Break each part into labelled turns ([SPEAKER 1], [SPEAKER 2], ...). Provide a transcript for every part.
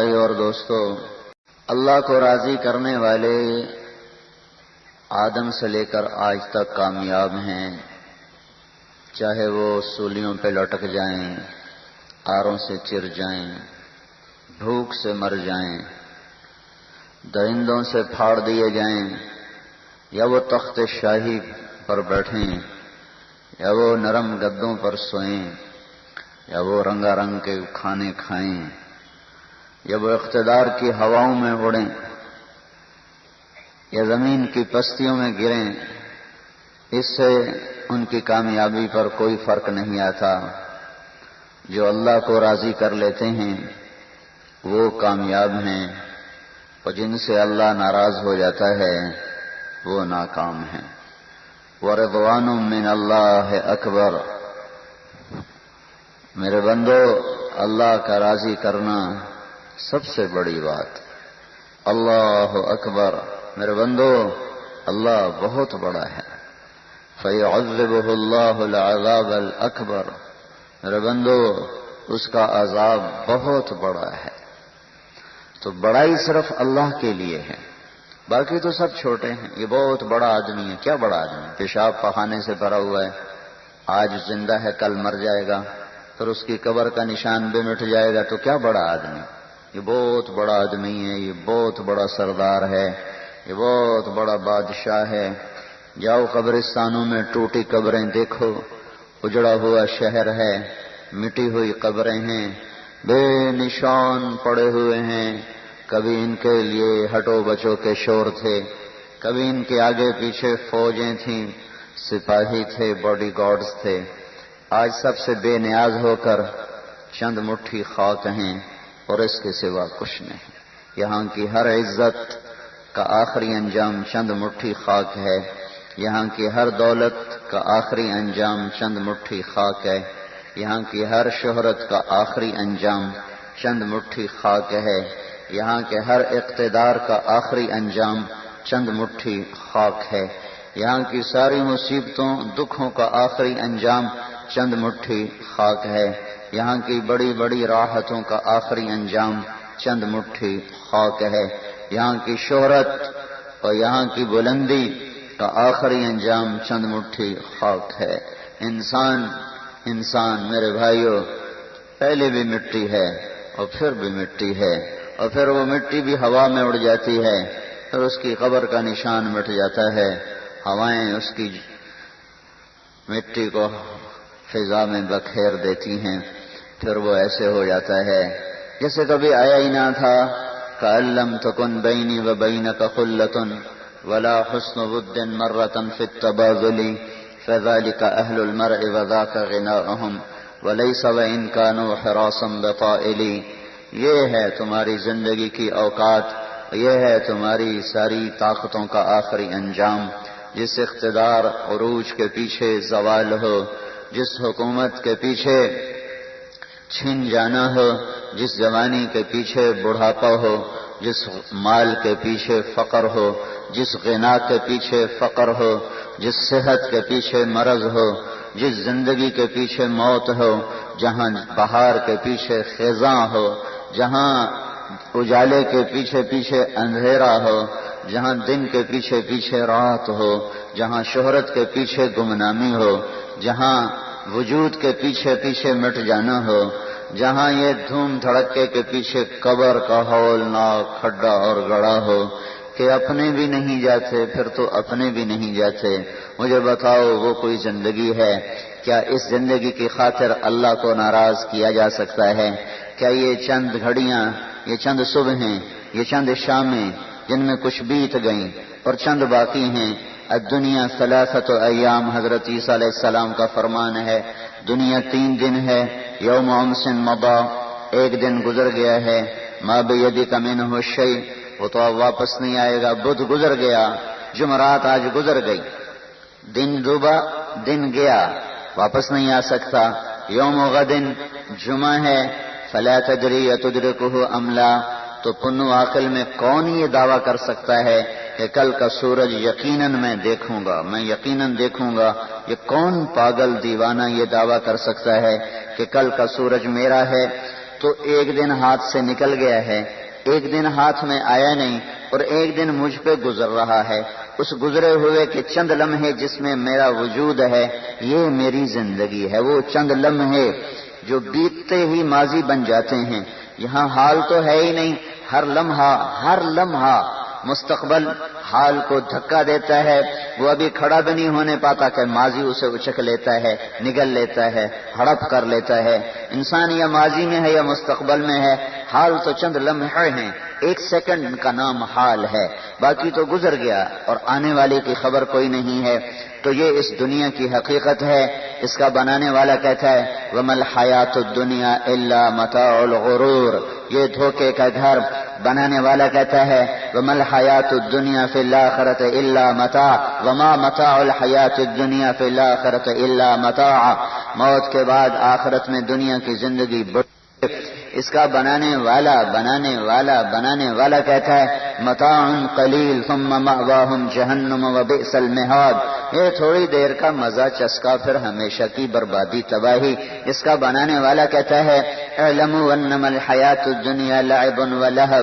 [SPEAKER 1] بھائی اور دوستو، اللہ کو راضی کرنے والے آدم سے لے کر آج تک کامیاب ہیں، چاہے وہ سولیوں پہ لٹک جائیں، آروں سے چر جائیں، بھوک سے مر جائیں، درندوں سے پھاڑ دیے جائیں، یا وہ تخت شاہی پر بیٹھیں، یا وہ نرم گدوں پر سوئیں، یا وہ رنگا رنگ کے کھانے کھائیں، یا وہ اقتدار کی ہواؤں میں اڑیں، یا زمین کی پستیوں میں گریں، اس سے ان کی کامیابی پر کوئی فرق نہیں آتا۔ جو اللہ کو راضی کر لیتے ہیں وہ کامیاب ہیں، اور جن سے اللہ ناراض ہو جاتا ہے وہ ناکام ہیں۔ وَرِضْوَانٌ مِّنَ اللَّهِ اکبر۔ میرے بندو، اللہ کا راضی کرنا سب سے بڑی بات۔ اللہ اکبر۔ میرے بندو، اللہ بہت بڑا ہے۔ فَيُعَذِّبُهُ اللَّهُ الْعَذَابَ الْأَكْبَرَ۔ میرے بندو، اس کا عذاب بہت بڑا ہے۔ تو بڑائی صرف اللہ کے لیے ہے، باقی تو سب چھوٹے ہیں۔ یہ بہت بڑا آدمی ہے۔ کیا بڑا آدمی؟ پیشاب پخانے سے بھرا ہوا ہے، آج زندہ ہے کل مر جائے گا، پھر اس کی قبر کا نشان بھی مٹ جائے گا، تو کیا بڑا آدمی؟ یہ بہت بڑا آدمی ہے، یہ بہت بڑا سردار ہے، یہ بہت بڑا بادشاہ ہے۔ جاؤ قبرستانوں میں ٹوٹی قبریں دیکھو، اجڑا ہوا شہر ہے، مٹی ہوئی قبریں ہیں، بے نشان پڑے ہوئے ہیں۔ کبھی ان کے لیے ہٹو بچو کے شور تھے، کبھی ان کے آگے پیچھے فوجیں تھیں، سپاہی تھے، باڈی گارڈز تھے۔ آج سب سے بے نیاز ہو کر چند مٹھی خاک ہیں اور اس کے سوا کچھ نہیں۔ یہاں کی ہر عزت کا آخری انجام چند مٹھی خاک ہے، یہاں کی ہر دولت کا آخری انجام چند مٹھی خاک ہے، یہاں کی ہر شہرت کا آخری انجام چند مٹھی خاک ہے، یہاں کے ہر اقتدار کا آخری انجام چند مٹھی خاک ہے، یہاں کی ساری مصیبتوں دکھوں کا آخری انجام چند مٹھی خاک ہے، یہاں کی بڑی بڑی راحتوں کا آخری انجام چند مٹھی خاک ہے، یہاں کی شہرت اور یہاں کی بلندی کا آخری انجام چند مٹھی خاک ہے۔ انسان میرے بھائیوں پہلے بھی مٹی ہے اور پھر بھی مٹی ہے، اور پھر وہ مٹی بھی ہوا میں اڑ جاتی ہے، پھر اس کی قبر کا نشان مٹ جاتا ہے، ہوائیں اس کی مٹی کو فضا میں بکھیر دیتی ہیں، پھر وہ ایسے ہو جاتا ہے جیسے کبھی آیا ہی نہ تھا۔ كأن لم تكن بيني وبينك خلة ولا حسن ود مرة في التباذل فذلك أهل المرء وذاك غناؤهم وليس وإن كانوا حراسا بطائلي۔ یہ ہے تمہاری زندگی کی اوقات، یہ ہے تمہاری ساری طاقتوں کا آخری انجام۔ جس اقتدار عروج کے پیچھے زوال ہو، جس حکومت کے پیچھے چھن جانا ہو، جس جوانی کے پیچھے بڑھاپا ہو، جس مال کے پیچھے فقر ہو، جس غنا کے پیچھے فقر ہو، جس صحت کے پیچھے مرض ہو، جس زندگی کے پیچھے موت ہو، جہاں بہار کے پیچھے خزاں ہو، جہاں اجالے کے پیچھے پیچھے اندھیرا ہو، جہاں دن کے پیچھے پیچھے رات ہو، جہاں شہرت کے پیچھے گمنامی ہو، جہاں وجود کے پیچھے پیچھے مٹ جانا ہو، جہاں یہ دھوم دھڑکے کے پیچھے قبر کا ہولناک کھڈا اور گڑھا ہو کہ اپنے بھی نہیں جاتے، پھر تو اپنے بھی نہیں جاتے۔ مجھے بتاؤ وہ کوئی زندگی ہے؟ کیا اس زندگی کی خاطر اللہ کو ناراض کیا جا سکتا ہے؟ کیا یہ چند گھڑیاں، یہ چند صبحیں، یہ چند شامیں جن میں کچھ بیت گئیں اور چند باقی ہیں؟ الدنیا ثلاثۃ ایام، حضرت عیسیٰ علیہ السلام کا فرمان ہے، دنیا 3 دن ہے۔ یوم امس مضی، ایک دن گزر گیا ہے، ما بیدک منہ شیء، وہ تو اب واپس نہیں آئے گا۔ بدھ گزر گیا، جمعرات آج گزر گئی، دن ڈوبا، دن گیا، واپس نہیں آ سکتا۔ یوم غد، جمعہ ہے، فلا تدری تدرکہ ام لا، تو پنو عقل میں کون یہ دعویٰ کر سکتا ہے کہ کل کا سورج یقیناً میں دیکھوں گا، میں یقیناً دیکھوں گا؟ یہ کون پاگل دیوانہ یہ دعویٰ کر سکتا ہے کہ کل کا سورج میرا ہے؟ تو ایک دن ہاتھ سے نکل گیا ہے، ایک دن ہاتھ میں آیا نہیں، اور ایک دن مجھ پہ گزر رہا ہے۔ اس گزرے ہوئے کے چند لمحے جس میں میرا وجود ہے، یہ میری زندگی ہے۔ وہ چند لمحے جو بیتتے ہی ماضی بن جاتے ہیں، یہاں حال تو ہے ہی نہیں، ہر لمحہ مستقبل حال کو دھکا دیتا ہے، وہ ابھی کھڑا بھی نہیں ہونے پاتا کہ ماضی اسے اچک لیتا ہے، نگل لیتا ہے، ہڑپ کر لیتا ہے۔ انسان یا ماضی میں ہے یا مستقبل میں ہے، حال تو چند لمحے ہیں، ایک سیکنڈ کا نام حال ہے، باقی تو گزر گیا اور آنے والے کی خبر کوئی نہیں ہے۔ تو یہ اس دنیا کی حقیقت ہے۔ اس کا بنانے والا کہتا ہے وَمَا الْحَيَاةُ الدُّنْيَا إِلَّا مَتَاعُ الْغُرُورِ، یہ دھوکے کا گھر۔ بنانے والا کہتا ہے وَمَا الْحَيَاةُ الدُّنْيَا فِي الْآخِرَةِ إِلَّا مَتَاعٌ وَمَا مَتَاعُ الْحَيَاةِ الدُّنْيَا فِي الْآخِرَةِ إِلَّا مَتَاعٌ، موت کے بعد آخرت میں دنیا کی زندگی اس کا بنانے والا کہتا ہے متاع قلیل ثم مأواہم جہنم وبئس المہاد، یہ تھوڑی دیر کا مزہ چسکا، پھر ہمیشہ کی بربادی تباہی۔ اس کا بنانے والا کہتا ہے اعلموا انما الحیاۃ الدنیا لعب ولہو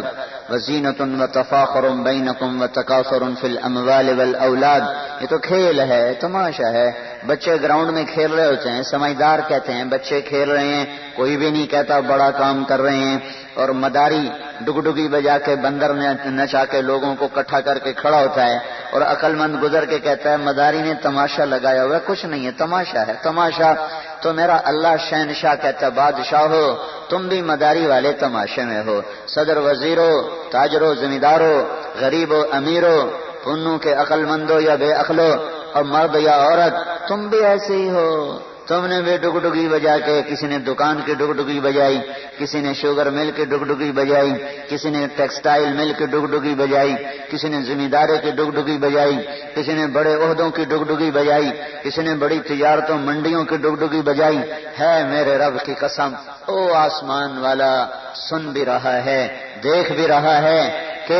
[SPEAKER 1] وزینۃ وتفاخر بینکم وتکاثر فی الاموال والاولاد، یہ تو کھیل ہے، تماشا ہے۔ بچے گراؤنڈ میں کھیل رہے ہوتے ہیں، سمجھدار کہتے ہیں بچے کھیل رہے ہیں، کوئی بھی نہیں کہتا بڑا کام کر رہے ہیں۔ اور مداری ڈگڈگی بجا کے بندر نچا کے لوگوں کو اکٹھا کر کے کھڑا ہوتا ہے، اور عقل مند گزر کے کہتا ہے مداری نے تماشا لگایا ہوا، کچھ نہیں ہے، تماشا ہے، تماشا۔ تو میرا اللہ شہنشاہ کہتا ہے بادشاہ ہو، تم بھی مداری والے تماشے میں ہو، صدر وزیرو، تاجرو، زمیندارو، غریبو، امیرو، پنو کے عقل مندو یا بے عقلو، اور مرد یا عورت، تم بھی ایسے ہی ہو۔ تم نے بھی ڈگڈگی بجا کے، کسی نے دکان کی ڈگڈگی بجائی، کسی نے شوگر مل کی ڈگڈگی بجائی، کسی نے ٹیکسٹائل مل کی ڈگڈگی بجائی، کسی نے زمینداری کی ڈگڈگی بجائی، کسی نے بڑے عہدوں کی ڈگڈگی بجائی، کسی نے بڑی تجارتوں منڈیوں کی ڈگڈگی بجائی۔ ہے میرے رب کی قسم، او آسمان والا سن بھی رہا ہے، دیکھ بھی رہا ہے کہ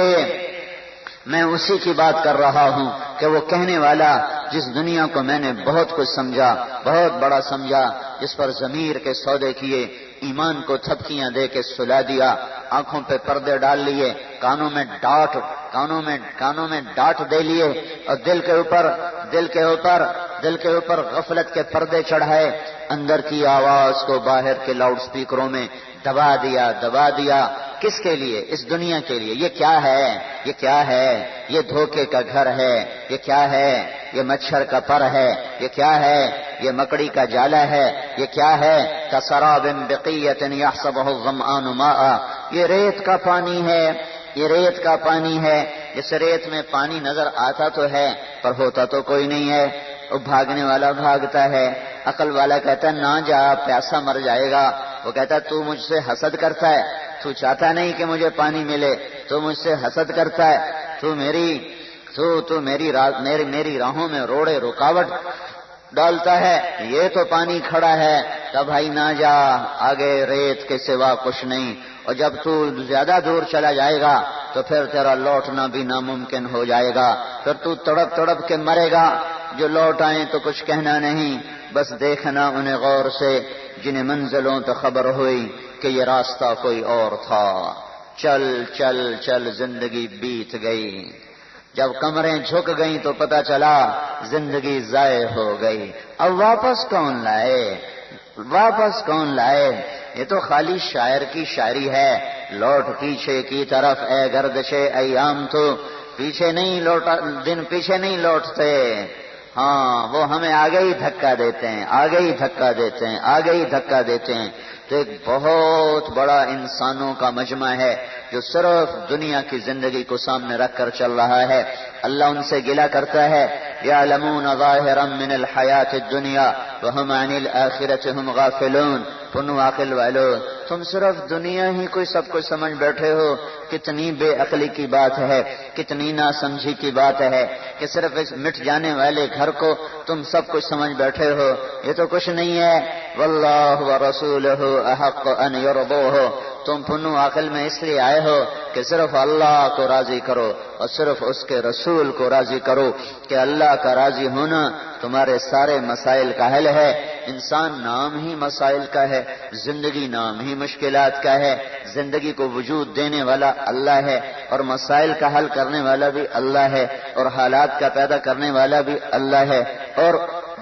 [SPEAKER 1] میں اسی کی بات کر رہا ہوں کہ وہ کہنے والا جس دنیا کو میں نے بہت کچھ سمجھا، بہت بڑا سمجھا، جس پر ضمیر کے سودے کیے، ایمان کو تھپکیاں دے کے سلا دیا، آنکھوں پہ پردے ڈال لیے، کانوں میں ڈاٹ دے لیے، اور دل کے اوپر غفلت کے پردے چڑھائے، اندر کی آواز کو باہر کے لاؤڈ سپیکروں میں دبا دیا۔ کس کے لیے؟ اس دنیا کے لیے۔ یہ کیا ہے؟ یہ دھوکے کا گھر ہے۔ یہ کیا ہے؟ یہ مچھر کا پر ہے۔ یہ کیا ہے؟ یہ مکڑی کا جالا ہے۔ یہ کیا ہے؟ کسراب بقیۃ یحسبہ الظمآن ماء، یہ ریت کا پانی ہے۔ اس ریت میں پانی نظر آتا تو ہے پر ہوتا تو کوئی نہیں ہے۔ وہ بھاگنے والا بھاگتا ہے، عقل والا کہتا ہے نہ جا، پیاسا مر جائے گا۔ وہ کہتا ہے تو مجھ سے حسد کرتا ہے، تو چاہتا نہیں کہ مجھے پانی ملے، تو مجھ سے حسد کرتا ہے، تو میری راہوں میں روڑے رکاوٹ ڈالتا ہے، یہ تو پانی کھڑا ہے، تو بھائی نہ جا، آگے ریت کے سوا کچھ نہیں۔ اور جب تو زیادہ دور چلا جائے گا تو پھر تیرا لوٹنا بھی ناممکن ہو جائے گا، پھر تو تڑپ کے مرے گا۔ جو لوٹ آئیں تو کچھ کہنا نہیں، بس دیکھنا انہیں غور سے جنہیں منزلوں تو خبر ہوئی کہ یہ راستہ کوئی اور تھا۔ چل چل چل زندگی بیت گئی، جب کمریں جھک گئیں تو پتہ چلا زندگی ضائع ہو گئی۔ اب واپس کون لائے؟ یہ تو خالی شاعر کی شاعری ہے۔ لوٹ پیچھے کی طرف اے گردش ایام، تو پیچھے نہیں لوٹا، دن پیچھے نہیں لوٹتے۔ ہاں، وہ ہمیں آگے ہی دھکا دیتے ہیں۔ تو ایک بہت بڑا انسانوں کا مجمع ہے جو صرف دنیا کی زندگی کو سامنے رکھ کر چل رہا ہے۔ اللہ ان سے گلہ کرتا ہے یعلمون ظاہرا من الحیات الدنیا وہم عن الآخرۃ ہم غافلون۔ عقل والو، تم صرف دنیا ہی کوئی سب کچھ سمجھ بیٹھے ہو، کتنی بے عقلی کی بات ہے، کتنی ناسمجھی کی بات ہے کہ صرف اس مٹ جانے والے گھر کو تم سب کچھ سمجھ بیٹھے ہو، یہ تو کچھ نہیں ہے۔ واللہ ورسولہ احق ان یرضوہ، تم فنو عقل میں اس لیے آئے ہو کہ صرف اللہ کو راضی کرو اور صرف اس کے رسول کو راضی کرو، کہ اللہ کا راضی ہونا تمہارے سارے مسائل کا حل ہے۔ انسان نام ہی مسائل کا ہے، زندگی نام ہی مشکلات کا ہے، زندگی کو وجود دینے والا اللہ ہے، اور مسائل کا حل کرنے والا بھی اللہ ہے، اور حالات کا پیدا کرنے والا بھی اللہ ہے، اور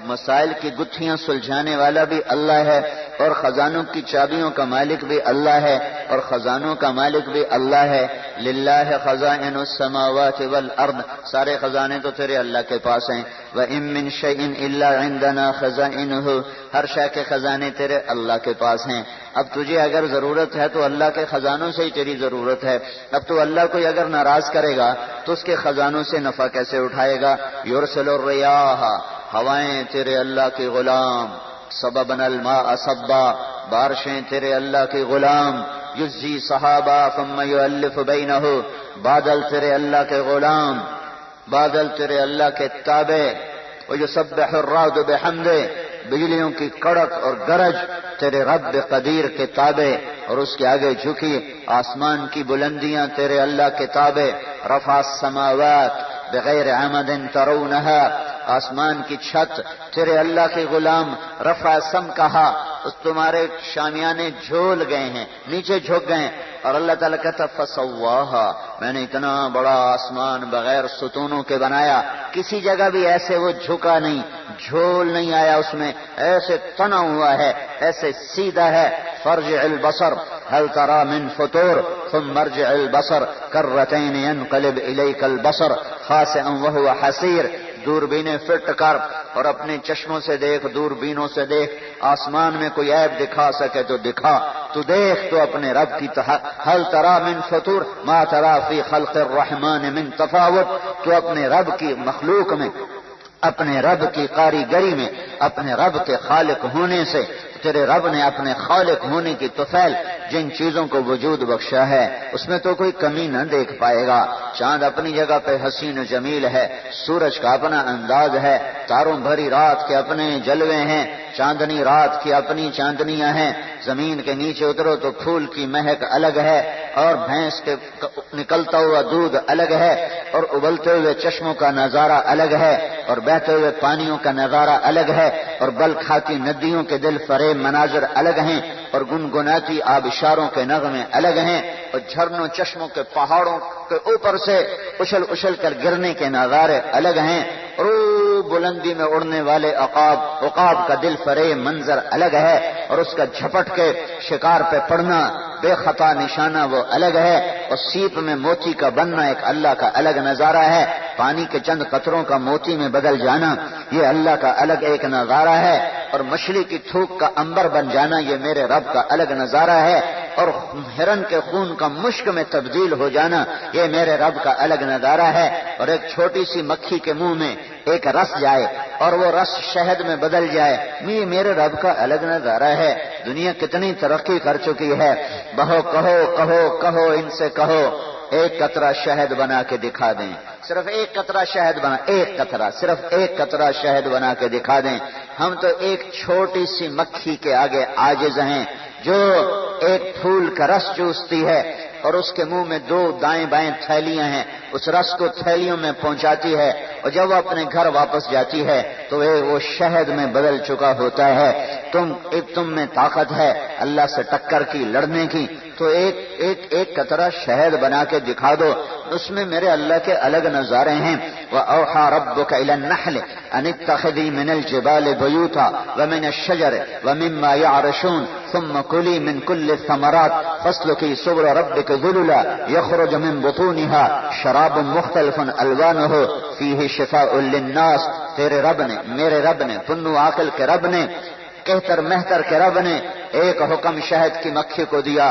[SPEAKER 1] مسائل کی گتھیاں سلجھانے والا بھی اللہ ہے، اور خزانوں کی چابیوں کا مالک بھی اللہ ہے، اور خزانوں کا مالک بھی اللہ ہے۔ للہ خزائن السماوات والارض، سارے خزانے تو تیرے اللہ کے پاس ہیں۔ وَإِن مِّن شَيْءٍ إِلَّا عِندَنَا خَزَائِنُهُ، ہر شے کے خزانے تیرے اللہ کے پاس ہیں۔ اب تجھے اگر ضرورت ہے تو اللہ کے خزانوں سے ہی تیری ضرورت ہے۔ اب تو اللہ کو اگر ناراض کرے گا تو اس کے خزانوں سے نفع کیسے اٹھائے گا؟ یرسل الریاح، ہوائیں تیرے اللہ کی غلام، سببن الماء صبا، بارشیں تیرے اللہ کی غلام، یجزی صحابہ ثم یؤلف بینہ، بادل تیرے اللہ کے غلام، بادل تیرے اللہ کے تابع، ویسبح الرعد بحمدہ، بجلیوں کی کڑک اور گرج تیرے رب قدیر کے تابع، اور اس کے آگے جھکی آسمان کی بلندیاں تیرے اللہ کے تابع، رفع السماوات بغیر عمد ترونہا، آسمان کی چھت تیرے اللہ کے غلام، رفع سم کہا، اس تمہارے شامیانے جھول گئے ہیں، نیچے جھک گئے، اور اللہ تعالیٰ کہتا فسواہا، میں نے اتنا بڑا آسمان بغیر ستونوں کے بنایا، کسی جگہ بھی ایسے وہ جھکا نہیں، جھول نہیں آیا اس میں، ایسے تنا ہوا ہے، ایسے سیدھا ہے۔ فرجع البصر هل ترى من فطور ثم ارجع البصر کرتین ينقلب الیک البصر خاسئا وهو حسیر، دوربینیں فٹ کر اور اپنے چشموں سے دیکھ، دوربینوں سے دیکھ، آسمان میں کوئی عیب دکھا سکے تو دکھا، تو دیکھ تو اپنے رب کی هل ترى من فطور ما ترى في خلق الرحمن من تفاوت، تو اپنے رب کی مخلوق میں، اپنے رب کی کاریگری میں، اپنے رب کے خالق ہونے سے، تیرے رب نے اپنے خالق ہونے کی طفیل جن چیزوں کو وجود بخشا ہے اس میں تو کوئی کمی نہ دیکھ پائے گا۔ چاند اپنی جگہ پہ حسین و جمیل ہے، سورج کا اپنا انداز ہے، تاروں بھری رات کے اپنے جلوے ہیں، چاندنی رات کی اپنی چاندنیاں ہیں، زمین کے نیچے اترو تو پھول کی مہک الگ ہے، اور بھینس کے نکلتا ہوا دودھ الگ ہے، اور ابلتے ہوئے چشموں کا نظارہ الگ ہے، اور بہتے ہوئے پانیوں کا نظارہ الگ ہے، اور بل کھاتی ندیوں کے دل فریب مناظر الگ ہیں، اور گنگناتی آبشاروں کے نغمے الگ ہیں، اور جھرنوں چشموں کے پہاڑوں کے اوپر سے اچھل اچھل کر گرنے کے نظارے الگ ہیں، اور بلندی میں اڑنے والے عقاب کا دل فریب منظر الگ ہے، اور اس کا جھپٹ کے شکار پہ پڑنا بے خطا نشانہ وہ الگ ہے، اور سیپ میں موتی کا بننا ایک اللہ کا الگ نظارہ ہے، پانی کے چند قطروں کا موتی میں بدل جانا یہ اللہ کا الگ ایک نظارہ ہے، اور مچھلی کی تھوک کا عنبر بن جانا یہ میرے رب کا الگ نظارہ ہے، اور ہرن کے خون کا مشک میں تبدیل ہو جانا یہ میرے رب کا الگ نظارہ ہے، اور ایک چھوٹی سی مکھی کے منہ میں ایک رس جائے اور وہ رس شہد میں بدل جائے یہ میرے رب کا الگ نظارہ ہے۔ دنیا کتنی ترقی کر چکی ہے، بہو کہو کہو کہو ان سے کہو ایک قطرہ شہد بنا کے دکھا دیں، صرف ایک قطرہ شہد بنا، ایک قطرہ، صرف ایک قطرہ شہد بنا کے دکھا دیں۔ ہم تو ایک چھوٹی سی مکھی کے آگے عاجز ہیں جو ایک پھول کا رس چوستی ہے اور اس کے منہ میں دو دائیں بائیں تھیلیاں ہیں، اس رس کو تھیلیوں میں پہنچاتی ہے، اور جب وہ اپنے گھر واپس جاتی ہے تو وہ شہد میں بدل چکا ہوتا ہے۔ تم میں طاقت ہے اللہ سے ٹکر کی، لڑنے کی، تو ایک قطرہ شہد بنا کے دکھا دو، اس میں میرے اللہ کے الگ نظارے ہیں۔ وَأَوْحَى رَبُّكَ إِلَى النَّحْلِ أَنِ اتَّخِذِي مِنَ الْجِبَالِ بُيُوتًا وَمِنَ الشَّجَرِ وَمِمَّا يَعْرِشُونَ ثُمَّ كُلِي مِنْ كُلِّ الثَّمَرَاتِ فَاسْلُكِي سُبُلَ رَبِّكَ ذُلُلًا يَخْرُجُ مِنْ بُطُونِهَا شَرَابٌ مُخْتَلِفٌ أَلْوَانُهُ فِيهِ شِفَاءٌ لِلنَّاسِ، تیرے رب نے، میرے رب نے، فنو عاقل کے رب نے، کہتر مہتر کے رب نے ایک حکم شہد کی مکھی کو دیا،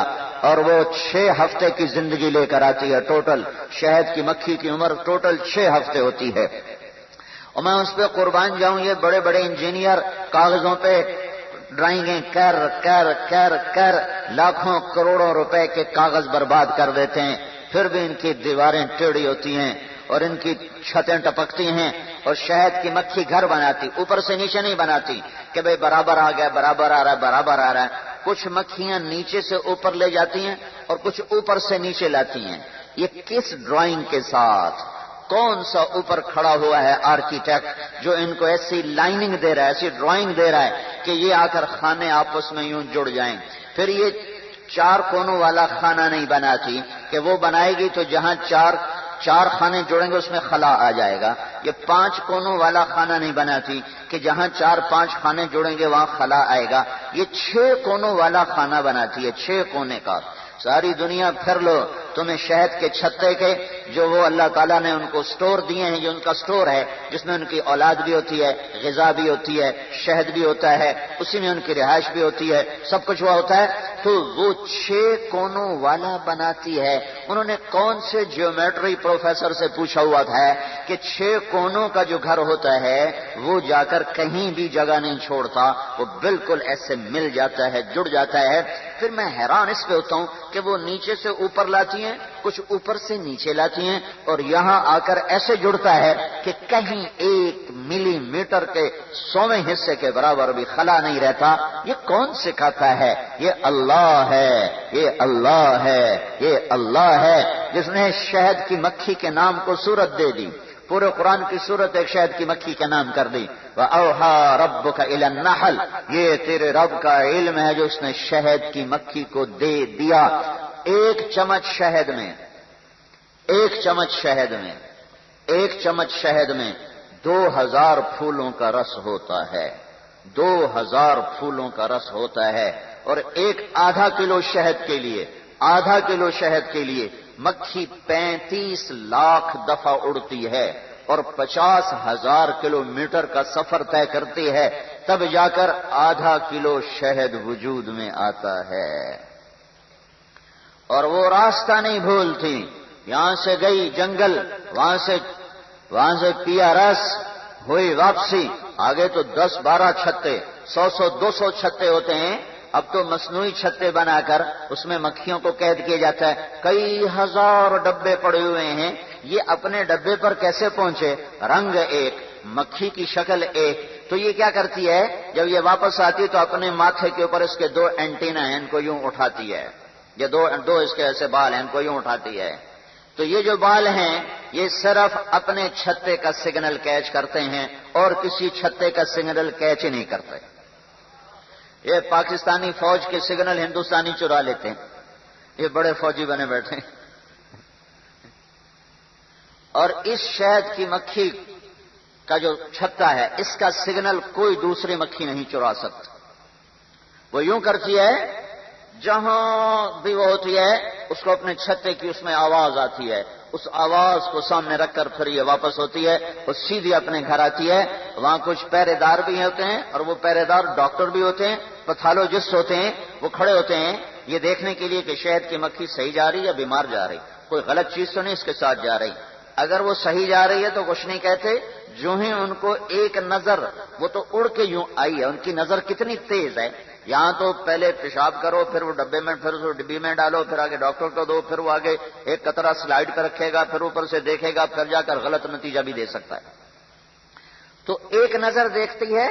[SPEAKER 1] اور وہ 6 ہفتے کی زندگی لے کر آتی ہے۔ ٹوٹل شہد کی مکھی کی عمر ٹوٹل 6 ہفتے ہوتی ہے، اور میں اس پہ قربان جاؤں، یہ بڑے بڑے انجینئر کاغذوں پہ ڈرائنگیں کر لاکھوں کروڑوں روپے کے کاغذ برباد کر دیتے ہیں، پھر بھی ان کی دیواریں ٹیڑھی ہوتی ہیں اور ان کی چھتیں ٹپکتی ہیں، اور شہد کی مکھی گھر بناتی، اوپر سے نیچے نہیں بناتی کہ بھئی برابر آ گیا، برابر آ رہا ہے، برابر آ رہا ہے۔ کچھ مکھیاں نیچے سے اوپر لے جاتی ہیں اور کچھ اوپر سے نیچے لاتی ہیں۔ یہ کس ڈرائنگ کے ساتھ، کون سا اوپر کھڑا ہوا ہے آرکیٹیکٹ جو ان کو ایسی لائننگ دے رہا ہے، ایسی ڈرائنگ دے رہا ہے کہ یہ آ کر خانے آپس میں یوں جڑ جائیں؟ پھر یہ 4 کونوں والا خانہ نہیں بناتی کہ وہ بنائے گی تو جہاں چار خانے جوڑیں گے اس میں خلا آ جائے گا۔ یہ 5 کونوں والا خانہ نہیں بناتی کہ جہاں 4-5 خانے جوڑیں گے وہاں خلا آئے گا۔ یہ 6 کونوں والا خانہ بناتی ہے، 6 کونے کا۔ ساری دنیا پھر لو، تمہیں شہد کے چھتے کے جو وہ اللہ تعالیٰ نے ان کو سٹور دیے ہیں، جو ان کا سٹور ہے جس میں ان کی اولاد بھی ہوتی ہے، غذا بھی ہوتی ہے، شہد بھی ہوتا ہے، اسی میں ان کی رہائش بھی ہوتی ہے، سب کچھ ہوا ہوتا ہے، تو وہ 6 کونوں والا بناتی ہے۔ انہوں نے کون سے جیومیٹری پروفیسر سے پوچھا ہوا تھا کہ 6 کونوں کا جو گھر ہوتا ہے وہ جا کر کہیں بھی جگہ نہیں چھوڑتا، وہ بالکل ایسے مل جاتا ہے، جڑ جاتا ہے۔ پھر میں حیران اس پہ ہوتا ہوں کہ وہ نیچے سے اوپر لاتی ہیں، کچھ اوپر سے نیچے لاتی ہیں، اور یہاں آ کر ایسے جڑتا ہے کہ کہیں 1 ملی میٹر کے 100ویں حصے کے برابر بھی خلا نہیں رہتا۔ یہ کون سکھاتا ہے؟ یہ اللہ ہے، یہ اللہ ہے، یہ اللہ ہے جس نے شہد کی مکھی کے نام کو صورت دے دی۔ پورے قرآن کی صورت ایک شہد کی مکھی کا نام کر دی۔ وَأَوْحَىٰ رَبُّكَ إِلَى النَّحْلِ، یہ تیرے رب کا علم ہے جو اس نے شہد کی مکھی کو دے دیا۔ 1 چمچ شہد میں 2000 پھولوں کا رس ہوتا ہے، 2000 پھولوں کا رس ہوتا ہے، اور آدھا کلو شہد کے لیے مکھی 35 لاکھ دفعہ اڑتی ہے اور 50,000 کلومیٹر کا سفر طے کرتی ہے، تب جا کر آدھا کلو شہد وجود میں آتا ہے۔ اور وہ راستہ نہیں بھولتی، یہاں سے گئی جنگل، وہاں سے پیا رس، ہوئی واپسی، آگے تو 10-12 چھتے، 100-200 چھتے ہوتے ہیں۔ اب تو مصنوعی چھتے بنا کر اس میں مکھیوں کو قید کیا جاتا ہے، کئی ہزار ڈبے پڑے ہوئے ہیں۔ یہ اپنے ڈبے پر کیسے پہنچے؟ رنگ ایک، مکھی کی شکل ایک، تو یہ کیا کرتی ہے جب یہ واپس آتی تو اپنے ماتھے کے اوپر اس کے 2 اینٹینا ہیں، ان کو یوں اٹھاتی ہے، یہ دو اس کے ایسے بال ہیں، ان کو یوں اٹھاتی ہے۔ تو یہ جو بال ہیں یہ صرف اپنے چھتے کا سگنل کیچ کرتے ہیں اور کسی چھتے کا سگنل کیچ ہی نہیں کرتے۔ یہ پاکستانی فوج کے سگنل ہندوستانی چرا لیتے ہیں، یہ بڑے فوجی بنے بیٹھے ہیں۔ اور اس شہد کی مکھی کا جو چھتا ہے اس کا سگنل کوئی دوسری مکھی نہیں چرا سکتی۔ وہ یوں کرتی ہے، جہاں بھی وہ ہوتی ہے اس کو اپنے چھتے کی اس میں آواز آتی ہے، اس آواز کو سامنے رکھ کر پھر یہ واپس ہوتی ہے اور سیدھی اپنے گھر آتی ہے۔ وہاں کچھ پہرے دار بھی ہوتے ہیں اور وہ پہرے دار ڈاکٹر بھی ہوتے ہیں، پیتھولوجسٹ ہوتے ہیں، وہ کھڑے ہوتے ہیں یہ دیکھنے کے لیے کہ شہد کی مکھی صحیح جا رہی یا بیمار جا رہی، کوئی غلط چیز تو نہیں اس کے ساتھ جا رہی۔ اگر وہ صحیح جا رہی ہے تو کچھ نہیں کہتے، جو ہی ان کو ایک نظر، وہ تو اڑ کے یوں آئی ہے، ان کی نظر کتنی تیز ہے، یہاں تو پہلے پیشاب کرو، پھر وہ ڈبے میں، پھر وہ ڈبی میں ڈالو، پھر آگے ڈاکٹر کو دو، پھر وہ آگے ایک قطرہ سلائیڈ کر رکھے گا، پھر اوپر سے دیکھے گا، پھر جا کر غلط نتیجہ بھی دے سکتا ہے۔ تو ایک نظر دیکھتی ہے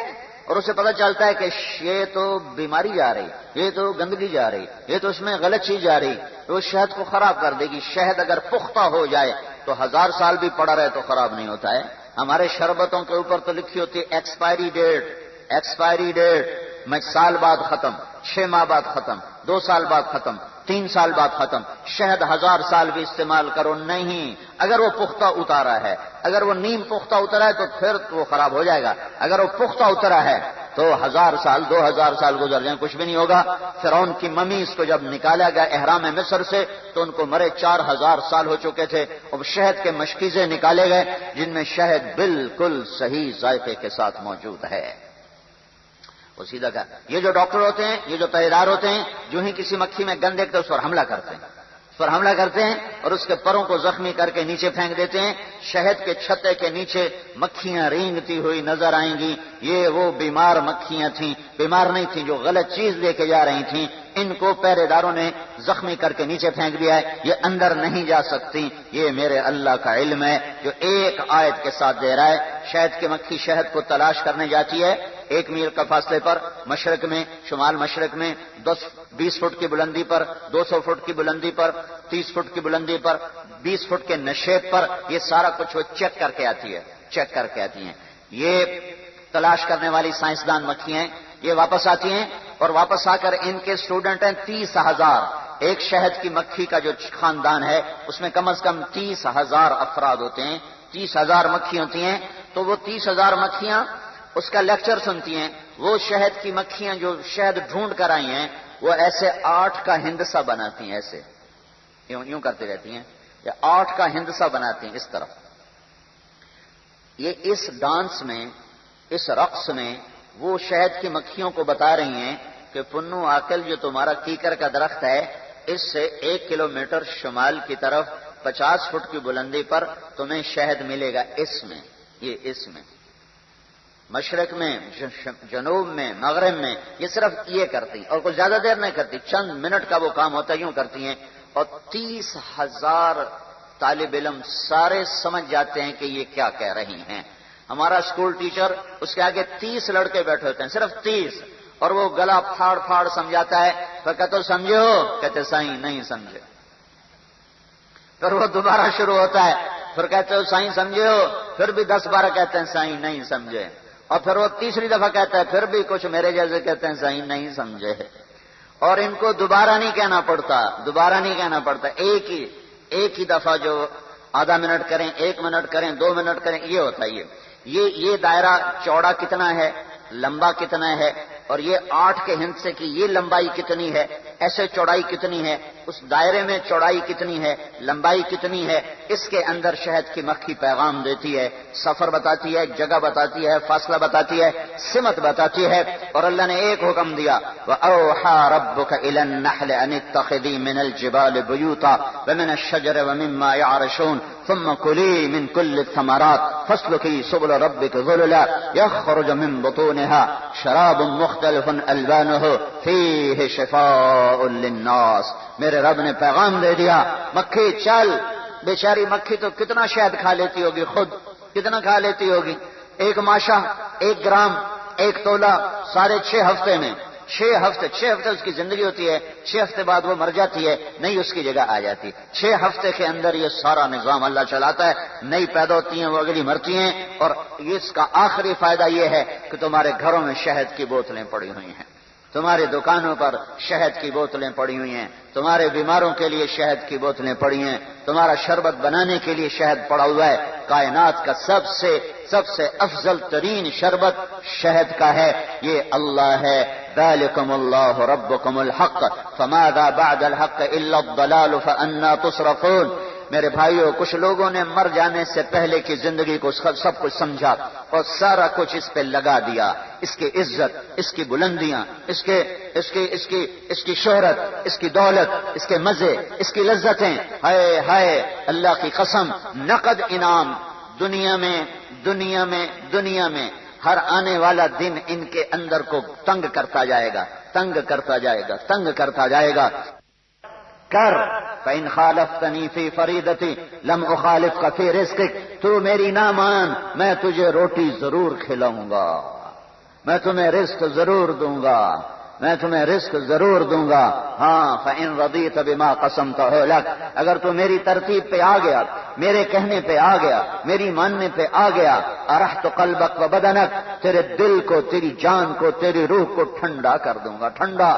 [SPEAKER 1] اور اسے پتہ چلتا ہے کہ یہ تو بیماری جا رہی، یہ تو گندگی جا رہی، یہ تو اس میں غلط چیز جا رہی، تو شہد کو خراب کر دے گی۔ شہد اگر پختہ ہو جائے تو 1000 سال بھی پڑا رہے تو خراب نہیں ہوتا ہے۔ ہمارے شربتوں کے اوپر تو لکھی ہوتی ہے ایکسپائری ڈیٹ، میں سال بعد ختم، 6 ماہ بعد ختم، 2 سال بعد ختم، 3 سال بعد ختم۔ شہد 1000 سال بھی استعمال کرو نہیں، اگر وہ پختہ اتارا ہے، اگر وہ نیم پختہ اترا ہے تو پھر تو وہ خراب ہو جائے گا، اگر وہ پختہ اترا ہے تو 1000 سال 2000 سال گزر جائیں کچھ بھی نہیں ہوگا۔ فرعون کی ممیز کو جب نکالا گیا احرام مصر سے تو ان کو مرے 4000 سال ہو چکے تھے، اب شہد کے مشکیزیں نکالے گئے جن میں شہد بالکل صحیح ذائقے کے ساتھ موجود ہے۔ وہ سیدھا کہا، یہ جو ڈاکٹر ہوتے ہیں، یہ جو پہریدار ہوتے ہیں، جو ہی کسی مکھی میں گند دیکھتے اس پر حملہ کرتے ہیں، اس پر حملہ کرتے ہیں اور اس کے پروں کو زخمی کر کے نیچے پھینک دیتے ہیں. شہد کے چھتے کے نیچے مکھیاں رینگتی ہوئی نظر آئیں گی. یہ وہ بیمار مکھیاں تھیں، بیمار نہیں تھیں، جو غلط چیز لے کے جا رہی تھیں. ان کو پہرے داروں نے زخمی کر کے نیچے پھینک دیا ہے. یہ اندر نہیں جا سکتی. یہ میرے اللہ کا علم ہے جو ایک آیت کے ساتھ دے رہا ہے. شہد کی مکھی شہد کو تلاش کرنے جاتی ہے 1 میل کا فاصلے پر، مشرق میں، شمال مشرق میں، 20 فٹ کی بلندی پر، 200 فٹ کی بلندی پر، 30 فٹ کی بلندی پر، 20 فٹ کے نشیب پر. یہ سارا کچھ وہ چیک کر کے آتی ہے. یہ تلاش کرنے والی سائنسدان مکھیاں ہیں. یہ واپس آتی ہیں اور واپس آ کر ان کے اسٹوڈنٹ ہیں 30,000. ایک شہد کی مکھی کا جو خاندان ہے اس میں کم از کم 30,000 افراد ہوتے ہیں. 30,000 مکھی ہوتی ہیں. تو وہ 30,000 مکھیاں اس کا لیکچر سنتی ہیں. وہ شہد کی مکھیاں جو شہد ڈھونڈ کر آئی ہیں وہ ایسے 8 کا ہندسہ بناتی ہیں. ایسے یوں کرتی رہتی ہیں. یہ 8 کا ہندسہ بناتی ہیں اس طرف. یہ اس ڈانس میں، اس رقص میں وہ شہد کی مکھیوں کو بتا رہی ہیں کہ پنو عاقل، جو تمہارا کیکر کا درخت ہے اس سے 1 کلومیٹر شمال کی طرف 50 فٹ کی بلندی پر تمہیں شہد ملے گا. اس میں مشرق میں، جنوب میں، مغرب میں یہ صرف یہ کرتی اور کچھ زیادہ دیر نہیں کرتی. چند منٹ کا وہ کام ہوتا ہے. یوں کرتی ہیں اور 30,000 طالب علم سارے سمجھ جاتے ہیں کہ یہ کیا کہہ رہی ہیں. ہمارا اسکول ٹیچر اس کے آگے 30 لڑکے بیٹھے ہوتے ہیں، صرف 30، اور وہ گلا پھاڑ پھاڑ سمجھاتا ہے. پھر کہتے سمجھے ہو؟ کہتے سائیں نہیں سمجھے. پھر وہ دوبارہ شروع ہوتا ہے. پھر کہتے ہو سائیں سمجھے ہو؟ پھر بھی 10-12 کہتے ہیں سائیں نہیں سمجھے. اور پھر وہ تیسری دفعہ کہتا ہے. پھر بھی کچھ میرے جیسے کہتے ہیں سائیں نہیں سمجھے. اور ان کو دوبارہ نہیں کہنا پڑتا. ایک ہی دفعہ جو آدھا منٹ کریں، 1 منٹ کریں، 2 منٹ کریں، یہ ہوتا ہے. یہ دائرہ چوڑا کتنا ہے، لمبا کتنا ہے، اور یہ 8 کے ہندسے کی یہ لمبائی کتنی ہے، ایسے چوڑائی کتنی ہے، اس دائرے میں چوڑائی کتنی ہے، لمبائی کتنی ہے. اس کے اندر شہد کی مکھی پیغام دیتی ہے، سفر بتاتی ہے، جگہ بتاتی ہے، فاصلہ بتاتی ہے، سمت بتاتی ہے. اور اللہ نے ایک حکم دیا، وَأَوْحَى رَبُّكَ إِلَى النَّحْلِ أَنِ اتَّخِذِي مِنَ الْجِبَالِ بُيُوتًا وَمِنَ الشَّجَرِ وَمِمَّا يَعْرِشُونَ ثُمَّ كُلِي مِنْ كُلِّ الثَّمَرَاتِ فَاسْلُكِي سُبُلَ رَبِّكَ ذُلُلًا يَخْرُجُ مِنْ بُطُونِهَا شَرَابٌ مُخْتَلِفٌ أَلْوَانُهُ فِيهِ شِفَاءٌ لِلنَّاسِ. میرے رب نے پیغام دے دیا، مکھی چل. بیچاری مکھی تو کتنا شہد کھا لیتی ہوگی، خود کتنا کھا لیتی ہوگی. 1 ماشا، 1 گرام، 1 تولہ، سارے 6 ہفتے میں. 6 ہفتے اس کی زندگی ہوتی ہے. 6 ہفتے بعد وہ مر جاتی ہے، نئی اس کی جگہ آ جاتی. 6 ہفتے کے اندر یہ سارا نظام اللہ چلاتا ہے. نئی پیدا ہوتی ہیں، وہ اگلی مرتی ہیں. اور اس کا آخری فائدہ یہ ہے کہ تمہارے گھروں میں شہد کی بوتلیں پڑی ہوئی ہیں، تمہاری دکانوں پر شہد کی بوتلیں پڑی ہوئی ہیں، تمہارے بیماروں کے لیے شہد کی بوتلیں پڑی ہیں، تمہارا شربت بنانے کے لیے شہد پڑا ہوا ہے. کائنات کا سب سے افضل ترین شربت شہد کا ہے. یہ اللہ ہے. ذالکم اللہ ربکم الحق فماذا بعد الحق الا الضلال فانا تصرفون. میرے بھائیوں، کچھ لوگوں نے مر جانے سے پہلے کی زندگی کو سب کچھ سمجھا اور سارا کچھ اس پہ لگا دیا. اس کی عزت، اس کی بلندیاں، اس کی شہرت، اس کی دولت، اس کے مزے، اس کی لذتیں. ہائے ہائے، اللہ کی قسم، نقد انعام دنیا میں ہر آنے والا دن ان کے اندر کو تنگ کرتا جائے گا. کر فإن خالفتنی فی فریدتی لم اخالفک فی رزقک. تو میری نہ مان، میں تجھے روٹی ضرور کھلاؤں گا، میں تمہیں رزق ضرور دوں گا. ہاں، فإن رضیت بما قسمتہ لک. اگر تو میری ترتیب پہ آ گیا، میرے کہنے پہ آ گیا، میری ماننے پہ آ گیا، ارحت قلبک و بدنک. تیرے دل کو، تیری جان کو، تیری روح کو ٹھنڈا کر دوں گا. ٹھنڈا.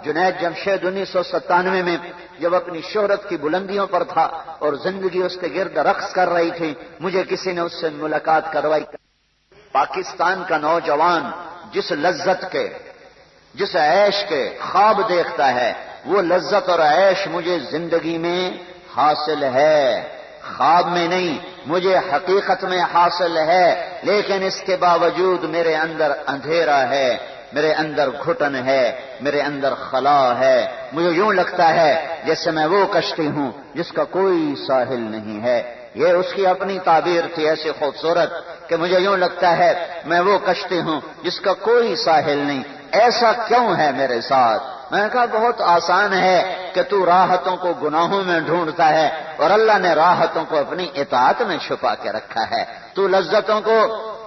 [SPEAKER 1] جنید جمشید 1997 میں جب اپنی شہرت کی بلندیوں پر تھا اور زندگی اس کے گرد رقص کر رہی تھی، مجھے کسی نے اس سے ملاقات کروائی. پاکستان کا نوجوان جس لذت کے، جس عیش کے خواب دیکھتا ہے، وہ لذت اور عیش مجھے زندگی میں حاصل ہے. خواب میں نہیں، مجھے حقیقت میں حاصل ہے. لیکن اس کے باوجود میرے اندر اندھیرا ہے، میرے اندر گھٹن ہے، میرے اندر خلا ہے، مجھے یوں لگتا ہے جیسے میں وہ کشتی ہوں جس کا کوئی ساحل نہیں ہے۔ یہ اس کی اپنی تعبیر تھی ایسی خوبصورت کہ مجھے یوں لگتا ہے میں وہ کشتی ہوں جس کا کوئی ساحل نہیں۔ ایسا کیوں ہے میرے ساتھ؟ میں نے کہا بہت آسان ہے کہ تو راحتوں کو گناہوں میں ڈھونڈتا ہے اور اللہ نے راحتوں کو اپنی اطاعت میں چھپا کے رکھا ہے۔ تو لذتوں کو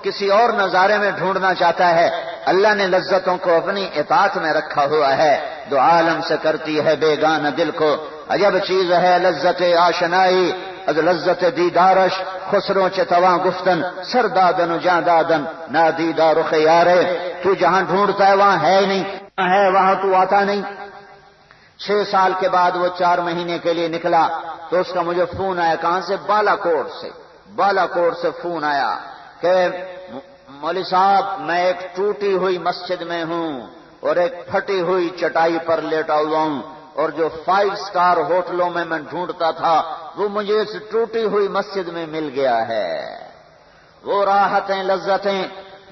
[SPEAKER 1] کسی اور نظارے میں ڈھونڈنا چاہتا ہے، اللہ نے لذتوں کو اپنی اطاعت میں رکھا ہوا ہے۔ دو عالم سے کرتی ہے بیگانہ دل کو، عجب چیز ہے لذت آشنائی، از لذت دیدارش خسروں چے تواں گفتن، سر دادن و جاں دادن نادیدہ رخ یارے۔ تو جہاں ڈھونڈتا ہے وہاں ہے ہی نہیں، ہے وہاں تو آتا نہیں۔ 6 سال کے بعد وہ 4 مہینے کے لیے نکلا تو اس کا مجھے فون آیا، کہاں سے؟ بالا کوٹ سے فون آیا کہ مولوی صاحب میں ایک ٹوٹی ہوئی مسجد میں ہوں اور ایک پھٹی ہوئی چٹائی پر لیٹا ہوا ہوں، اور جو 5 سٹار ہوٹلوں میں ڈھونڈتا تھا وہ مجھے اس ٹوٹی ہوئی مسجد میں مل گیا ہے۔ وہ راحتیں لذتیں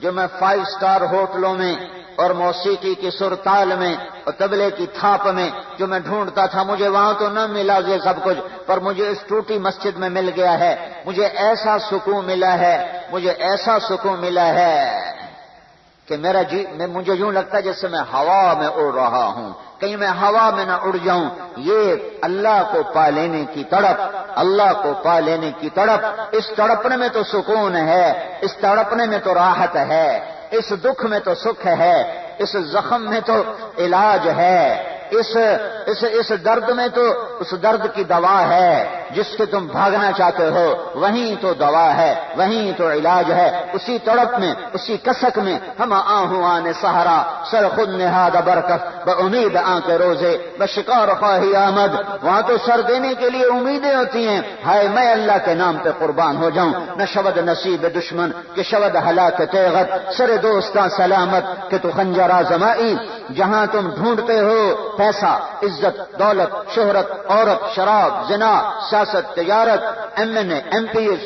[SPEAKER 1] جو میں 5 سٹار ہوٹلوں میں اور موسیقی کی سرتال میں اور طبلے کی تھاپ میں جو میں ڈھونڈتا تھا، مجھے وہاں تو نہ ملا یہ سب کچھ، پر مجھے اس ٹوٹی مسجد میں مل گیا ہے۔ مجھے ایسا سکون ملا ہے، مجھے ایسا سکون ملا ہے کہ میرا مجھے یوں لگتا ہے جیسے میں ہوا میں اڑ رہا ہوں، کہیں میں ہوا میں نہ اڑ جاؤں۔ یہ اللہ کو پا لینے کی تڑپ، اللہ کو پا لینے کی تڑپ، اس تڑپنے میں تو سکون ہے، اس تڑپنے میں تو راحت ہے، اس دکھ میں تو سکھ ہے، اس زخم میں تو علاج ہے، اس درد میں تو اس درد کی دوا ہے، جس سے تم بھاگنا چاہتے ہو وہیں تو دوا ہے، وہیں تو علاج ہے۔ اسی تڑپ میں، اسی کسک میں ہم آہوان سہرا سر خود نہاد برکت بامید آن کے روزے بشکار خواہی آمد۔ وہاں تو سر دینے کے لیے امیدیں ہوتی ہیں، ہائے میں اللہ کے نام پہ قربان ہو جاؤں، نہ شود نصیب دشمن کہ شود ہلاک تیغت، سر دوستاں سلامت کہ تو خنجر آزمائی۔ جہاں تم ڈھونڈتے ہو پیسہ، عزت، دولت، شہرت، عورت، شراب، زنا، سیاست، تجارت، MNA، MPs،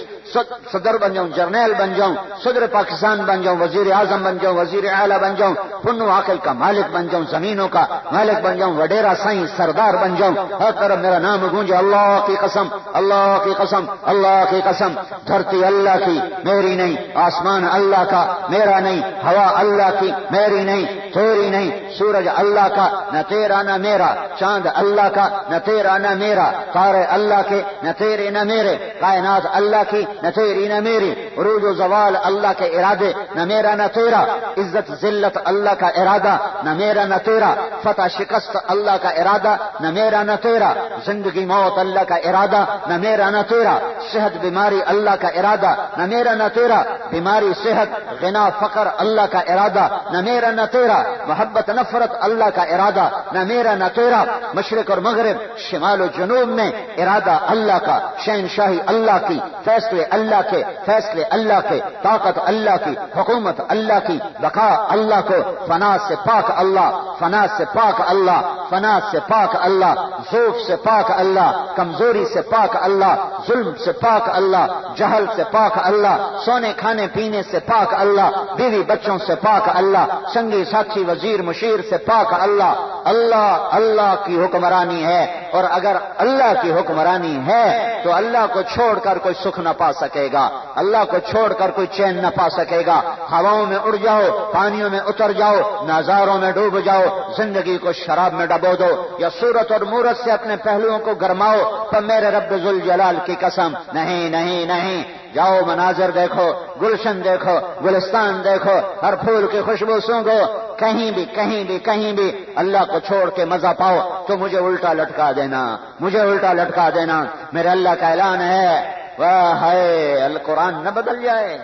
[SPEAKER 1] صدر بن جاؤں، جرنیل بن جاؤں، صدر پاکستان بن جاؤں، وزیر اعظم بن جاؤں، وزیر اعلیٰ بن جاؤں، فن و عقل کا مالک بن جاؤں، زمینوں کا مالک بن جاؤں، وڈیرا سائیں سردار بن جاؤں، ہر طرف میرا نام گونجے، اللہ کی قسم، اللہ کی قسم، اللہ کی قسم، دھرتی اللہ کی میری نہیں، آسمان اللہ کا میرا نہیں، ہوا اللہ کی میری نہیں، تیری نہیں، سورج اللہ کا نہ تیرا نہ میرا، چاند اللہ کا نہ تیرا نہ میرا، تارے اللہ کے نہ تیرے نہ میرے، کائنات اللہ کی نہ تیری نہ میری، عروج و زوال اللہ کے ارادے نہ میرا نہ تیرا، عزت ذلت اللہ کا ارادہ نہ میرا نہ تیرا، فتح شکست اللہ کا ارادہ نہ میرا نہ تیرا، زندگی موت اللہ کا ارادہ نہ میرا نہ تیرا، صحت بیماری اللہ کا ارادہ نہ میرا نہ تیرا، بیماری صحت غنا فقر اللہ کا ارادہ نہ میرا نہ تیرا، محبت نفرت اللہ کا ارادہ نہ میرا نہ تیرا، مشرق اور مغرب شمال و جنوب میں ارادہ اللہ کا، شہنشاہی اللہ کی، فیصلے اللہ کے، فیصلے اللہ کے، طاقت اللہ کی، حکومت اللہ کی، بقا اللہ کو، فنا سے پاک اللہ، فنا سے پاک اللہ، فنا سے پاک اللہ، ضعف سے پاک اللہ، کمزوری سے پاک اللہ، ظلم سے پاک اللہ، جہل سے پاک اللہ، سونے کھانے پینے سے پاک اللہ، بیوی بچوں سے پاک اللہ، سنگی ساتھی وزیر مشیر سے پاک اللہ۔ اللہ اللہ کی حکمرانی ہے، اور اگر اللہ کی حکمرانی ہے تو اللہ کو چھوڑ کر کوئی سکھ نہ پا سکے گا، اللہ کو چھوڑ کر کوئی چین نہ پا سکے گا۔ ہواؤں میں اڑ جاؤ، پانیوں میں اتر جاؤ، نظاروں میں ڈوب جاؤ، زندگی کو شراب میں ڈبو دو، یا صورت اور مورت سے اپنے پہلوؤں کو گرماؤ، پر میرے رب ذوالجلال کی قسم نہیں نہیں نہیں، جاؤ مناظر دیکھو، گلشن دیکھو، گلستان دیکھو، ہر پھول کی خوشبو سونگو، کہیں بھی کہیں بھی کہیں بھی اللہ کو چھوڑ کے مزہ پاؤ تو مجھے الٹا لٹکا دینا، مجھے الٹا لٹکا دینا۔ میرے اللہ کا اعلان ہے، واہ ہے القرآن نہ بدل جائے۔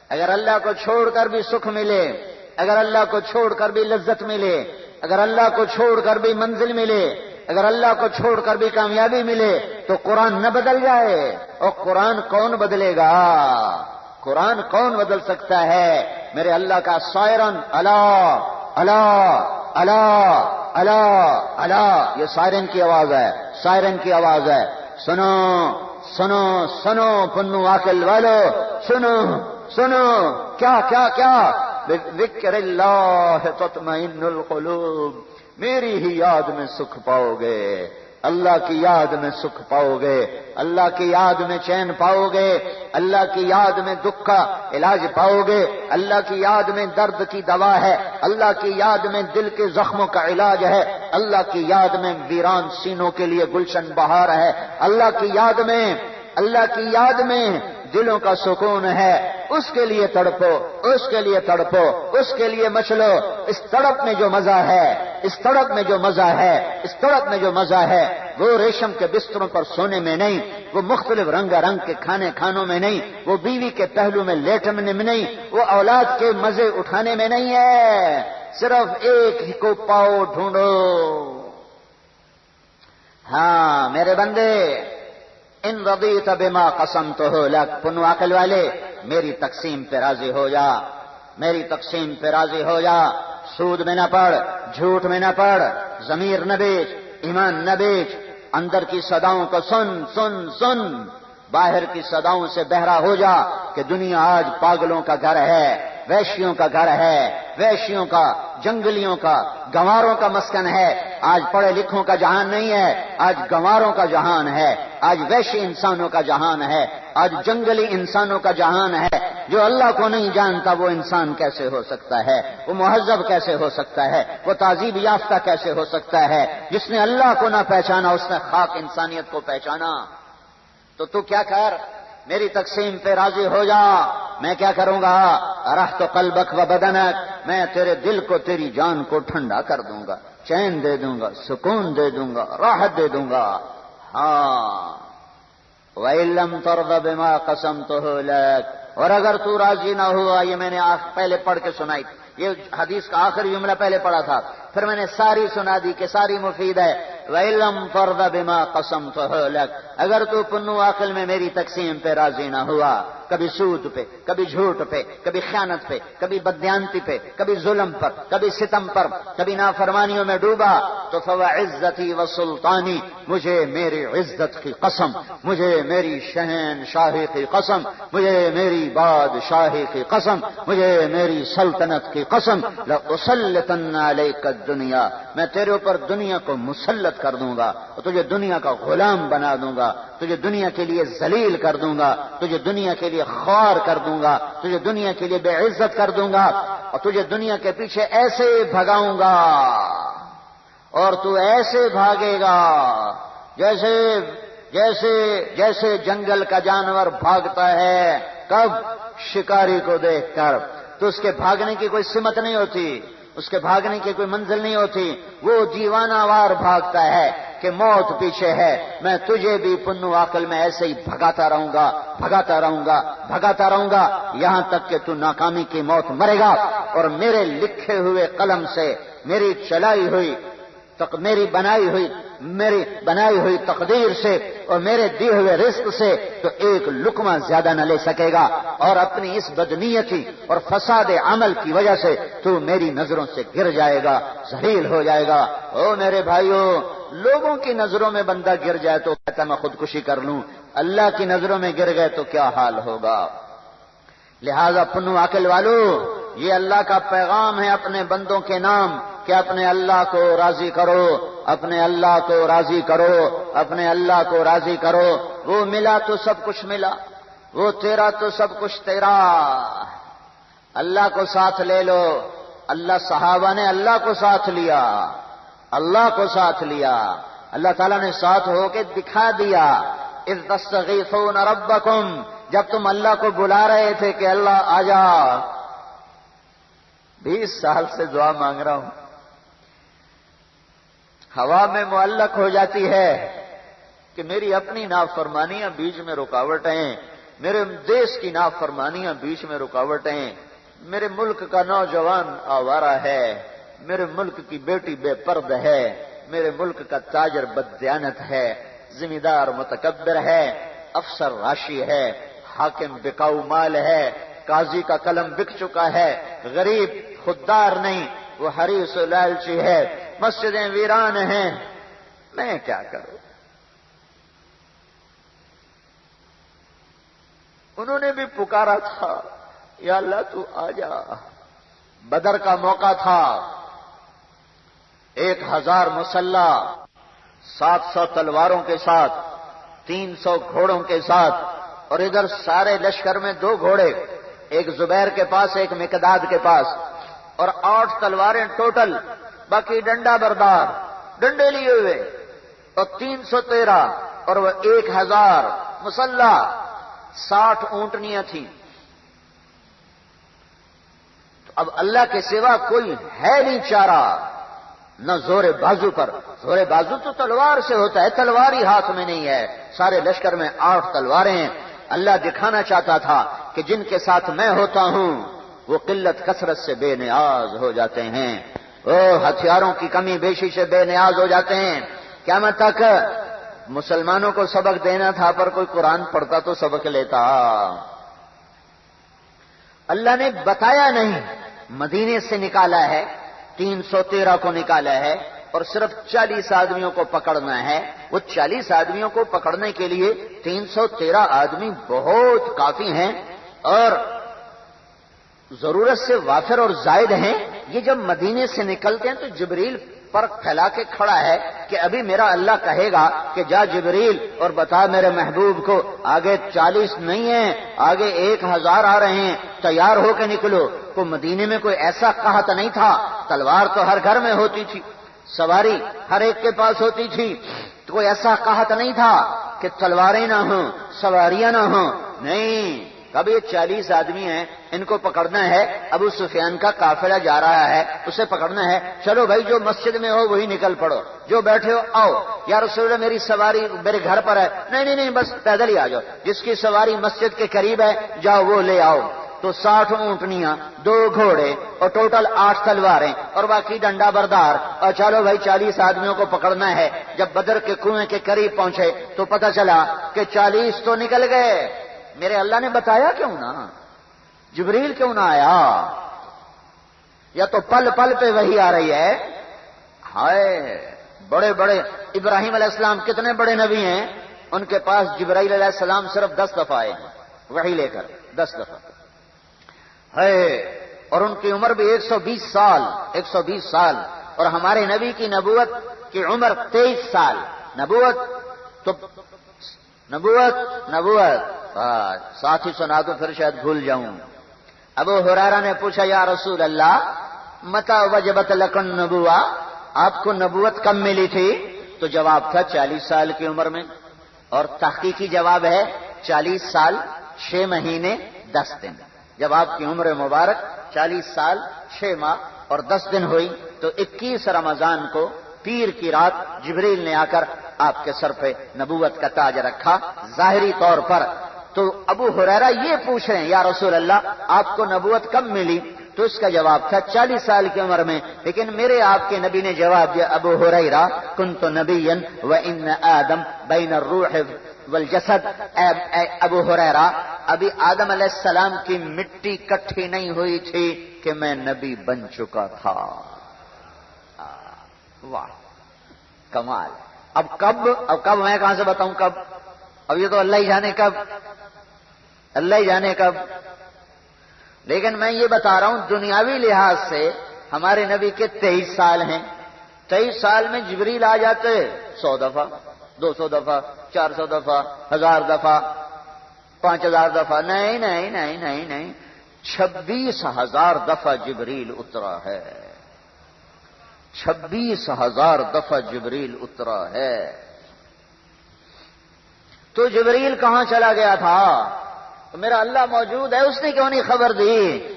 [SPEAKER 1] اگر اللہ کو چھوڑ کر بھی سکھ ملے، اگر اللہ کو چھوڑ کر بھی لذت ملے، اگر اللہ کو چھوڑ کر بھی منزل ملے، اگر اللہ کو چھوڑ کر بھی کامیابی ملے تو قرآن نہ بدل جائے۔ اور قرآن کون بدلے گا؟ قرآن کون بدل سکتا ہے؟ میرے اللہ کا سائرن اللہ اللہ اللہ اللہ اللہ، یہ سائرن کی آواز ہے، سائرن کی آواز ہے۔ سنو سنو سنو پنو عاقل والو، سنو سنو، کیا کیا کیا بذکر اللہ تطمئن القلوب، میری ہی یاد میں سکھ پاؤ گے، اللہ کی یاد میں سکھ پاؤ گے، اللہ کی یاد میں چین پاؤ گے، اللہ کی یاد میں دکھ کا علاج پاؤ گے، اللہ کی یاد میں درد کی دوا ہے، اللہ کی یاد میں دل کے زخموں کا علاج ہے، اللہ کی یاد میں ویران سینوں کے لیے گلشن بہار ہے، اللہ کی یاد میں دلوں کا سکون ہے، اس کے لیے تڑپو، اس کے لیے تڑپو، اس کے لیے مچلو۔ اس تڑپ میں جو مزہ ہے، اس تڑپ میں جو مزہ ہے، اس تڑپ میں جو مزہ ہے، وہ ریشم کے بستروں پر سونے میں نہیں، وہ مختلف رنگا رنگ کے کھانوں میں نہیں، وہ بیوی کے پہلو میں لیٹنے میں نہیں، وہ اولاد کے مزے اٹھانے میں نہیں ہے، صرف ایک ہی کو پاؤ ڈھونڈو۔ ہاں میرے بندے، ان رضیت بما قسمتہ لک، پنو عقل والے میری تقسیم پہ راضی ہو جا، میری تقسیم پہ راضی ہو جا، سود میں نہ پڑ، جھوٹ میں نہ پڑ، ضمیر نہ بیچ، ایمان نہ بیچ، اندر کی صداؤں کو سن سن سن، باہر کی صداؤں سے بہرا ہو جا کہ دنیا آج پاگلوں کا گھر ہے، ویشیوں کا گھر ہے، ویشیوں کا، جنگلیوں کا، گنواروں کا مسکن ہے۔ آج پڑھے لکھوں کا جہان نہیں ہے، آج گنواروں کا جہان ہے، آج ویشی انسانوں کا جہان ہے، آج جنگلی انسانوں کا جہان ہے۔ جو اللہ کو نہیں جانتا وہ انسان کیسے ہو سکتا ہے، وہ مہذب کیسے ہو سکتا ہے، وہ تہذیب یافتہ کیسے ہو سکتا ہے؟ جس نے اللہ کو نہ پہچانا اس نے خاک انسانیت کو پہچانا۔ تو کیا کر، میری تقسیم پہ راضی ہو جا، میں کیا کروں گا؟ ارحت قلبک و بدنک، میں تیرے دل کو، تیری جان کو ٹھنڈا کر دوں گا، چین دے دوں گا، سکون دے دوں گا، راحت دے دوں گا۔ ہاں وَإِن لَّمْ تَرْضَ بِمَا قَسَمْتُهُ لَكَ، اور اگر تو راضی نہ ہوا، یہ میں نے پہلے پڑھ کے سنائی، یہ حدیث کا آخری جملہ پہلے پڑھا تھا، پھر میں نے ساری سنا دی کہ ساری مفید ہے۔ وَإِن لَّمْ تَرْضَ بِمَا قَسَمْتُهُ لَكَ، اگر تو پنو عقل میں میری تقسیم پہ راضی نہ ہوا، کبھی سود پہ، کبھی جھوٹ پہ، کبھی خیانت پہ، کبھی بددیانتی پہ، کبھی ظلم پر، کبھی ستم پر، کبھی نافرمانیوں میں ڈوبا، تو فَوَعِزَّتِي وَسُلْطَانِي، مجھے میری عزت کی قسم، مجھے میری شہنشاہی کی قسم، مجھے میری بادشاہی کی قسم، مجھے میری سلطنت کی قسم، لَأُسَلِّطَنَّ عَلَيْكَ الدُّنْيَا، میں تیرے اوپر دنیا کو مسلط کر دوں گا، اور تجھے دنیا کا غلام بنا دوں گا، تجھے دنیا کے لیے ذلیل کر دوں گا، تجھے دنیا کے لیے خوار کر دوں گا، تجھے دنیا کے لیے بے عزت کر دوں گا، اور تجھے دنیا کے پیچھے ایسے بھگاؤں گا، اور تو ایسے بھاگے گا جیسے جنگل کا جانور بھاگتا ہے، کب؟ شکاری کو دیکھ کر، تو اس کے بھاگنے کی کوئی سمت نہیں ہوتی، اس کے بھاگنے کی کوئی منزل نہیں ہوتی، وہ دیوانہ وار بھاگتا ہے کہ موت پیچھے ہے۔ میں تجھے بھی پنو عقل میں ایسے ہی بھگاتا رہوں گا، بھگاتا رہوں گا، بھگاتا رہوں گا، یہاں تک کہ تو ناکامی کی موت مرے گا، اور میرے لکھے ہوئے قلم سے، میری چلائی ہوئی، میری بنائی ہوئی تقدیر سے، اور میرے دیے ہوئے رزق سے تو ایک لقمہ زیادہ نہ لے سکے گا، اور اپنی اس بدنیتی اور فساد عمل کی وجہ سے تو میری نظروں سے گر جائے گا، ذلیل ہو جائے گا۔ او میرے بھائیو، لوگوں کی نظروں میں بندہ گر جائے تو کہتا میں خودکشی کر لوں، اللہ کی نظروں میں گر گئے تو کیا حال ہوگا؟ لہذا پنو عقل والو، یہ اللہ کا پیغام ہے اپنے بندوں کے نام کہ اپنے اللہ کو راضی کرو، اپنے اللہ کو راضی کرو، اپنے اللہ کو راضی کرو۔ وہ ملا تو سب کچھ ملا، وہ تیرا تو سب کچھ تیرا، اللہ کو ساتھ لے لو۔ اللہ، صحابہ نے اللہ کو ساتھ لیا، اللہ کو ساتھ لیا، اللہ تعالیٰ نے ساتھ ہو کے دکھا دیا۔ اذ تستغیثون ربکم، جب تم اللہ کو بلا رہے تھے کہ اللہ آجا، 20 سال سے دعا مانگ رہا ہوں، ہوا میں معلق ہو جاتی ہے کہ میری اپنی نافرمانیاں بیچ میں رکاوٹیں، میرے دیش کی نافرمانیاں بیچ میں رکاوٹیں، میرے ملک کا نوجوان آوارہ ہے، میرے ملک کی بیٹی بے پرد ہے، میرے ملک کا تاجر بددیانت ہے، ذمہ دار متکبر ہے، افسر راشی ہے، حاکم بکاؤ مال ہے، قاضی کا قلم بک چکا ہے، غریب خوددار نہیں، وہ حریص و لالچی ہے، مسجدیں ویران ہیں، میں کیا کروں؟ انہوں نے بھی پکارا تھا، یا اللہ تو آ جا، بدر کا موقع تھا، 1000 مسلح 700 تلواروں کے ساتھ، 300 گھوڑوں کے ساتھ، اور ادھر سارے لشکر میں 2 گھوڑے، ایک زبیر کے پاس ایک مقداد کے پاس، اور 8 تلواریں ٹوٹل، باقی ڈنڈا بردار ڈنڈے لیے ہوئے، اور 313 اور وہ 1000 مسلح، 60 اونٹنیاں تھیں۔ تو اب اللہ کے سوا کوئی ہے نہیں چارہ، نہ زور بازو پر، زور بازو تو تلوار سے ہوتا ہے، تلوار ہی ہاتھ میں نہیں ہے، سارے لشکر میں 8 تلواریں ہیں۔ اللہ دکھانا چاہتا تھا کہ جن کے ساتھ میں ہوتا ہوں وہ قلت کثرت سے بے نیاز ہو جاتے ہیں، وہ ہتھیاروں کی کمی بیشی سے بے نیاز ہو جاتے ہیں۔ قیامت تک مسلمانوں کو سبق دینا تھا، پر کوئی قرآن پڑھتا تو سبق لیتا۔ اللہ نے بتایا نہیں، مدینے سے نکالا ہے، 313 کو نکالا ہے، اور صرف 40 آدمیوں کو پکڑنا ہے۔ وہ 40 آدمیوں کو پکڑنے کے لیے 313 آدمی بہت کافی ہیں، اور ضرورت سے وافر اور زائد ہیں۔ یہ جب مدینے سے نکلتے ہیں تو جبریل پر پھیلا کے کھڑا ہے کہ ابھی میرا اللہ کہے گا کہ جا جبریل اور بتا میرے محبوب کو آگے 40 نہیں ہیں، آگے 1000 آ رہے ہیں، تیار ہو کے نکلو۔ تو مدینے میں کوئی ایسا قحط نہیں تھا، تلوار تو ہر گھر میں ہوتی تھی، سواری ہر ایک کے پاس ہوتی تھی، تو کوئی ایسا قحط نہیں تھا کہ تلواریں نہ ہوں، سواریاں نہ ہوں، نہیں۔ اب یہ 40 آدمی ہیں، ان کو پکڑنا ہے، ابو سفیان کا قافلہ جا رہا ہے، اسے پکڑنا ہے۔ چلو بھائی، جو مسجد میں ہو وہی نکل پڑو، جو بیٹھے ہو آؤ۔ یا رسول اللہ میری سواری میرے گھر پر ہے، نہیں نہیں بس پیدل ہی آ جاؤ، جس کی سواری مسجد کے قریب ہے جاؤ وہ لے آؤ۔ تو 60 اونٹنیاں، 2 گھوڑے، اور ٹوٹل 8 تلواریں، اور باقی ڈنڈا بردار، اور چلو بھائی 40 آدمیوں کو پکڑنا ہے۔ جب بدر کے کنویں کے قریب پہنچے تو پتہ چلا کہ 40 تو نکل گئے۔ میرے اللہ نے بتایا کیوں نہ؟ جبریل کیوں نہ آیا؟ یا تو پل پل پہ وہی آ رہی ہے؟ ہائے، بڑے بڑے ابراہیم علیہ السلام کتنے بڑے نبی ہیں، ان کے پاس جبرائیل علیہ السلام صرف 10 دفعہ آئے ہیں وحی لے کر، 10 دفعہ ہے، اور ان کی عمر بھی 120 سال، 120 سال، اور ہمارے نبی کی نبوت کی عمر 23 سال۔ نبوت ساتھ ہی سنا دو پھر شاید بھول جاؤں۔ ابو ہریرہ نے پوچھا یا رسول اللہ متى وجبت لک النبوہ، آپ کو نبوت کب ملی تھی؟ تو جواب تھا 40 سال کی عمر میں، اور تحقیقی جواب ہے 40 سال 6 مہینے 10 دن۔ جب آپ کی عمر مبارک 40 سال 6 ماہ اور 10 دن ہوئی تو 21 رمضان کو پیر کی رات جبریل نے آ کر آپ کے سر پہ نبوت کا تاج رکھا ظاہری طور پر۔ تو ابو ہریرہ یہ پوچھ رہے ہیں یا رسول اللہ آپ کو نبوت کب ملی؟ تو اس کا جواب تھا 40 سال کی عمر میں۔ لیکن میرے آپ کے نبی نے جواب دیا ابو ہریرہ کنت نبیا وان آدم بین الروح والجسد، اے ابو ہریرہ ابھی آدم علیہ السلام کی مٹی کٹھی نہیں ہوئی تھی کہ میں نبی بن چکا تھا۔ واہ کمال۔ اب کب میں کہاں سے بتاؤں کب؟ اب یہ تو اللہ ہی جانے کب، اللہ ہی جانے کب۔ لیکن میں یہ بتا رہا ہوں دنیاوی لحاظ سے ہمارے نبی کے 23 سال ہیں۔ 23 سال میں جبریل آ جاتے 100 دفعہ، 200 دفعہ، 400 دفعہ، 1000 دفعہ، 5000 دفعہ، نہیں نہیں نہیں نہیں نہیں، 26,000 دفعہ جبریل اترا ہے، 26,000 دفعہ جبریل اترا ہے۔ تو جبریل کہاں چلا گیا تھا؟ تو میرا اللہ موجود ہے، اس نے کیوں نہیں خبر دی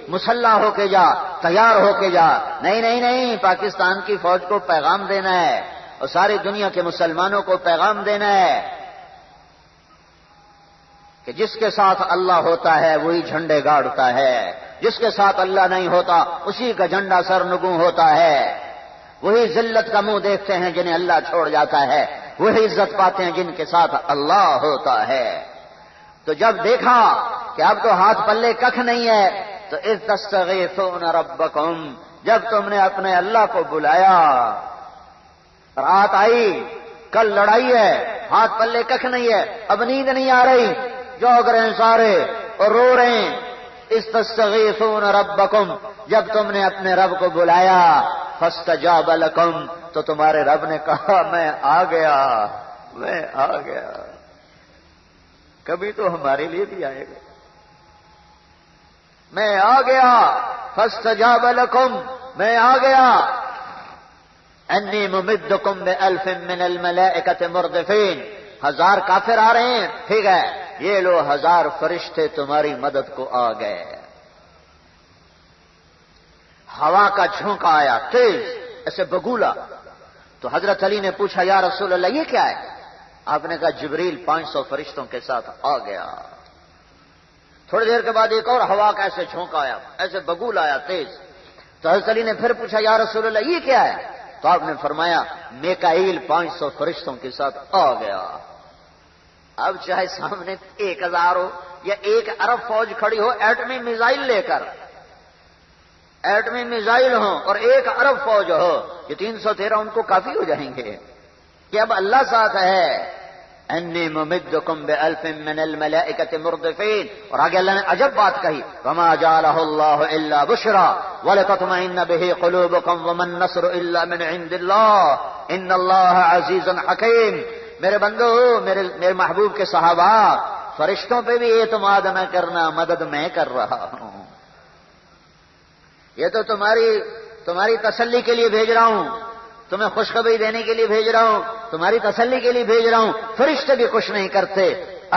[SPEAKER 1] مسلح ہو کے جا، تیار ہو کے جا؟ نہیں نہیں نہیں، پاکستان کی فوج کو پیغام دینا ہے اور ساری دنیا کے مسلمانوں کو پیغام دینا ہے کہ جس کے ساتھ اللہ ہوتا ہے وہی جھنڈے گاڑتا ہے، جس کے ساتھ اللہ نہیں ہوتا اسی کا جھنڈا سرنگوں ہوتا ہے۔ وہی ذلت کا منہ دیکھتے ہیں جنہیں اللہ چھوڑ جاتا ہے، وہی عزت پاتے ہیں جن کے ساتھ اللہ ہوتا ہے۔ تو جب دیکھا کہ اب تو ہاتھ پلے ککھ نہیں ہے تو اذ تستغیثون ربکم، جب تم نے اپنے اللہ کو بلایا، رات آئی، کل لڑائی ہے، ہاتھ پلے ککھ نہیں ہے، اب نیند نہیں آ رہی، جوگ رہے ہیں سارے اور رو رہے ہیں، اذ تستغیثون ربکم، جب تم نے اپنے رب کو بلایا فاستجاب لکم تو تمہارے رب نے کہا میں آ گیا، میں آ گیا۔ کبھی تو ہمارے لیے بھی آئے گا، میں آ گیا، فاستجاب لکم میں آ گیا، انی ممدکم بألف من الملائکۃ مردفین، 1000 کافر آ رہے ہیں، ٹھیک ہے، یہ لو 1000 فرشتے تمہاری مدد کو آ گئے۔ ہوا کا جھونکا آیا تیز، ایسے بگولا، تو حضرت علی نے پوچھا یا رسول اللہ یہ کیا ہے؟ آپ نے کہا جبریل 500 فرشتوں کے ساتھ آ گیا۔ تھوڑی دیر کے بعد ایک اور ہوا کا ایسے جھونکا آیا، ایسے بگول آیا تیز، تو حضرت علی نے پھر پوچھا یا رسول اللہ یہ کیا ہے؟ تو آپ نے فرمایا میکائیل 500 فرشتوں کے ساتھ آ گیا۔ اب چاہے سامنے 1000 ہو یا 1 ارب فوج کھڑی ہو ایٹمی میزائل لے کر، ایٹمی میزائل ہوں اور 1 ارب فوج ہو، یہ 313 ان کو کافی ہو جائیں گے کہ اب اللہ ساتھ ہے۔ انی ممدکم بألف من الملائکۃ مردفین، اور آگے اللہ نے عجب بات کہی وما جعلہ اللہ الا بشرا ولتطمئن بہ قلوبکم وما النصر الا من عند اللہ ان اللہ عزیز حکیم۔ میرے بندو، میرے محبوب کے صحابہ، فرشتوں پہ بھی اعتماد نہ کرنا، مدد میں کر رہا ہوں، یہ تو تمہاری تسلی کے لیے بھیج رہا ہوں، تمہیں خوشخبری دینے کے لیے بھیج رہا ہوں، تمہاری تسلی کے لیے بھیج رہا ہوں۔ فرشتے بھی کچھ نہیں کرتے،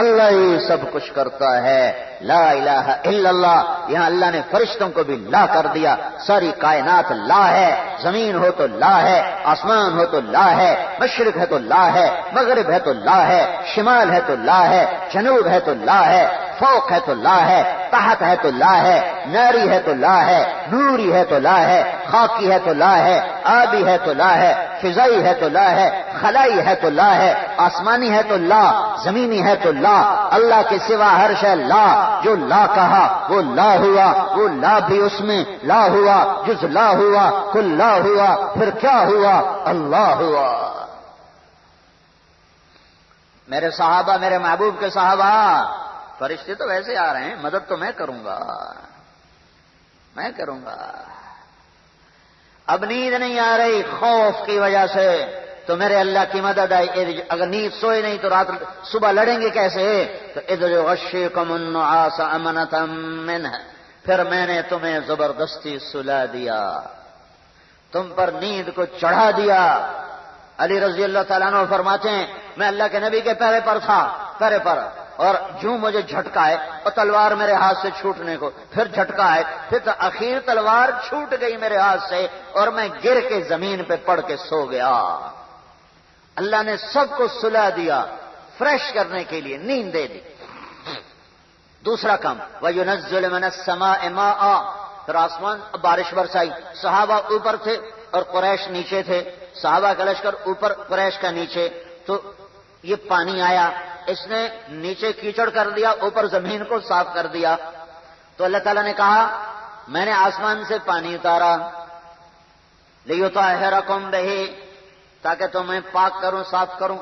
[SPEAKER 1] اللہ ہی سب کچھ کرتا ہے، لا الہ الا اللہ۔ یہاں اللہ نے فرشتوں کو بھی لا کر دیا، ساری کائنات لا ہے، زمین ہو تو لا ہے، آسمان ہو تو لا ہے، مشرق ہے تو لا ہے، مغرب ہے تو لا ہے، شمال ہے تو لا ہے، جنوب ہے تو لا ہے، فوق ہے تو لا ہے، تحت ہے تو لا ہے، ناری ہے تو لا ہے، نوری ہے تو لا ہے، خاکی ہے تو لا ہے، آبی ہے تو لا ہے، فضائی ہے تو لا ہے، خلائی ہے تو لا ہے، آسمانی ہے تو لا، زمینی ہے تو لا، اللہ کے سوا ہر شے لا، جو لا کہا وہ لا ہوا، وہ لا بھی اس میں لا ہوا، جز لا ہوا، کل لا ہوا، پھر کیا ہوا؟ اللہ ہوا۔ میرے صحابہ، میرے محبوب کے صحابہ، فرشتے تو ویسے آ رہے ہیں، مدد تو میں کروں گا، میں کروں گا۔ اب نیند نہیں آ رہی خوف کی وجہ سے، تو میرے اللہ کی مدد آئی۔ اگر نیند سوئے نہیں تو رات صبح لڑیں گے کیسے؟ تو اذ یغشیکم النعاس امنۃ منہ، پھر میں نے تمہیں زبردستی سلا دیا، تم پر نیند کو چڑھا دیا۔ علی رضی اللہ تعالیٰ عنہ فرماتے ہیں میں اللہ کے نبی کے پیرے پر تھا، پیرے پر، اور جو مجھے جھٹکا ہے اور تلوار میرے ہاتھ سے چھوٹنے کو، پھر جھٹکا ہے، پھر اخیر تلوار چھوٹ گئی میرے ہاتھ سے اور میں گر کے زمین پہ پڑ کے سو گیا۔ اللہ نے سب کو سلا دیا، فریش کرنے کے لیے نیند دے دی۔ دوسرا کام وَيُنَزِّلُ مِنَ السَّمَاءِ مَاءً، پھر آسمان بارش برسائی۔ صحابہ اوپر تھے اور قریش نیچے تھے، صحابہ کا لشکر اوپر، قریش کا نیچے، تو یہ پانی آیا، اس نے نیچے کیچڑ کر دیا، اوپر زمین کو صاف کر دیا۔ تو اللہ تعالیٰ نے کہا میں نے آسمان سے پانی اتارا لِيُطَهِّرَكُمْ بِهِ، تاکہ تمہیں پاک کروں، صاف کروں،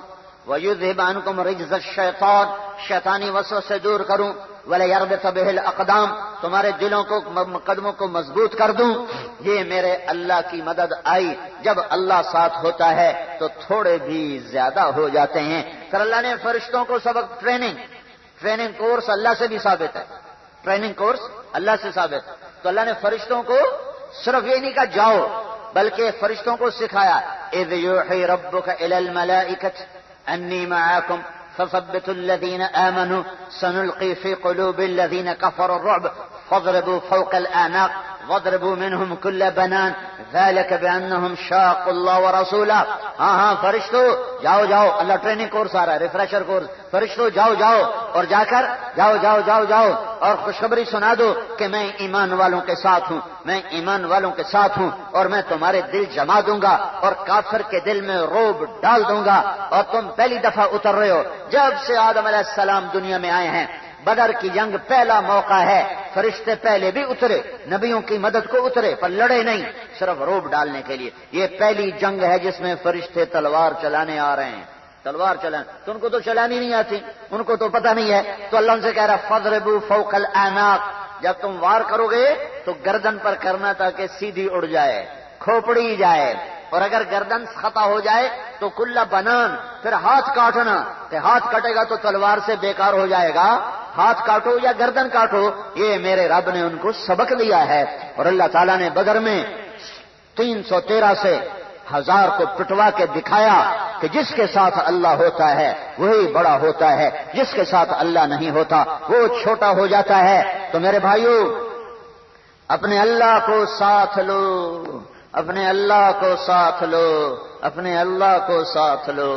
[SPEAKER 1] وَيُذْهِبْ عَنْكُمْ رِجْزَ الشَّيْطَانِ، شیطانی وسوسے سے دور کروں، وَلَيَرْبِطَ بِهِ الْأَقْدَامَ، تمہارے دلوں کو، قدموں کو مضبوط کر دوں۔ یہ میرے اللہ کی مدد آئی۔ جب اللہ ساتھ ہوتا ہے تو تھوڑے بھی زیادہ ہو جاتے ہیں۔ پھر اللہ نے فرشتوں کو سبق، ٹریننگ کورس اللہ سے بھی ثابت ہے، ٹریننگ کورس اللہ سے ثابت ہے۔ تو اللہ نے فرشتوں کو صرف یہ نہیں کہا جاؤ، بلکہ فرشتوں کو سکھایا اذ یوحی ربک الی الملائکۃ انی معکم فثبتوا الذین آمنوا سنلقی فی قلوب الذین کفروا الرعب فاضربوا فوق الاعناق واضربوا منهم كل بنان ذلك بانهم شاقوا الله ورسوله۔ ہاں فرشتوں جاؤ جاؤ، اللہ ٹریننگ کورس آ رہا ہے، ریفریشر کورس۔ فرشتوں جاؤ اور جا کر جاؤ اور خوشخبری سنا دو کہ میں ایمان والوں کے ساتھ ہوں، میں ایمان والوں کے ساتھ ہوں، اور میں تمہارے دل جما دوں گا اور کافر کے دل میں روب ڈال دوں گا۔ اور تم پہلی دفعہ اتر رہے ہو، جب سے آدم علیہ السلام دنیا میں آئے ہیں، بدر کی جنگ پہلا موقع ہے، فرشتے پہلے بھی اترے، نبیوں کی مدد کو اترے، پر لڑے نہیں، صرف روب ڈالنے کے لیے۔ یہ پہلی جنگ ہے جس میں فرشتے تلوار چلانے آ رہے ہیں، تلوار چلانے، تو ان کو تو چلانی نہیں آتی، ان کو تو پتہ نہیں ہے، تو اللہ ان سے کہہ رہا فَاضْرِبُوا فَوْقَ الْأَعْنَاقِ، جب تم وار کرو گے تو گردن پر کرنا تاکہ سیدھی اڑ جائے، کھوپڑی جائے، اور اگر گردن خطا ہو جائے تو کلّا بنان، پھر ہاتھ کاٹنا، کہ ہاتھ کٹے گا تو تلوار سے بیکار ہو جائے گا، ہاتھ کاٹو یا گردن کاٹو، یہ میرے رب نے ان کو سبق دیا ہے۔ اور اللہ تعالیٰ نے بدر میں 313 سے 1000 کو پٹوا کے دکھایا کہ جس کے ساتھ اللہ ہوتا ہے وہی بڑا ہوتا ہے، جس کے ساتھ اللہ نہیں ہوتا وہ چھوٹا ہو جاتا ہے۔ تو میرے بھائیوں، اپنے اللہ کو ساتھ لو، اپنے اللہ کو ساتھ لو، اپنے اللہ کو ساتھ لو۔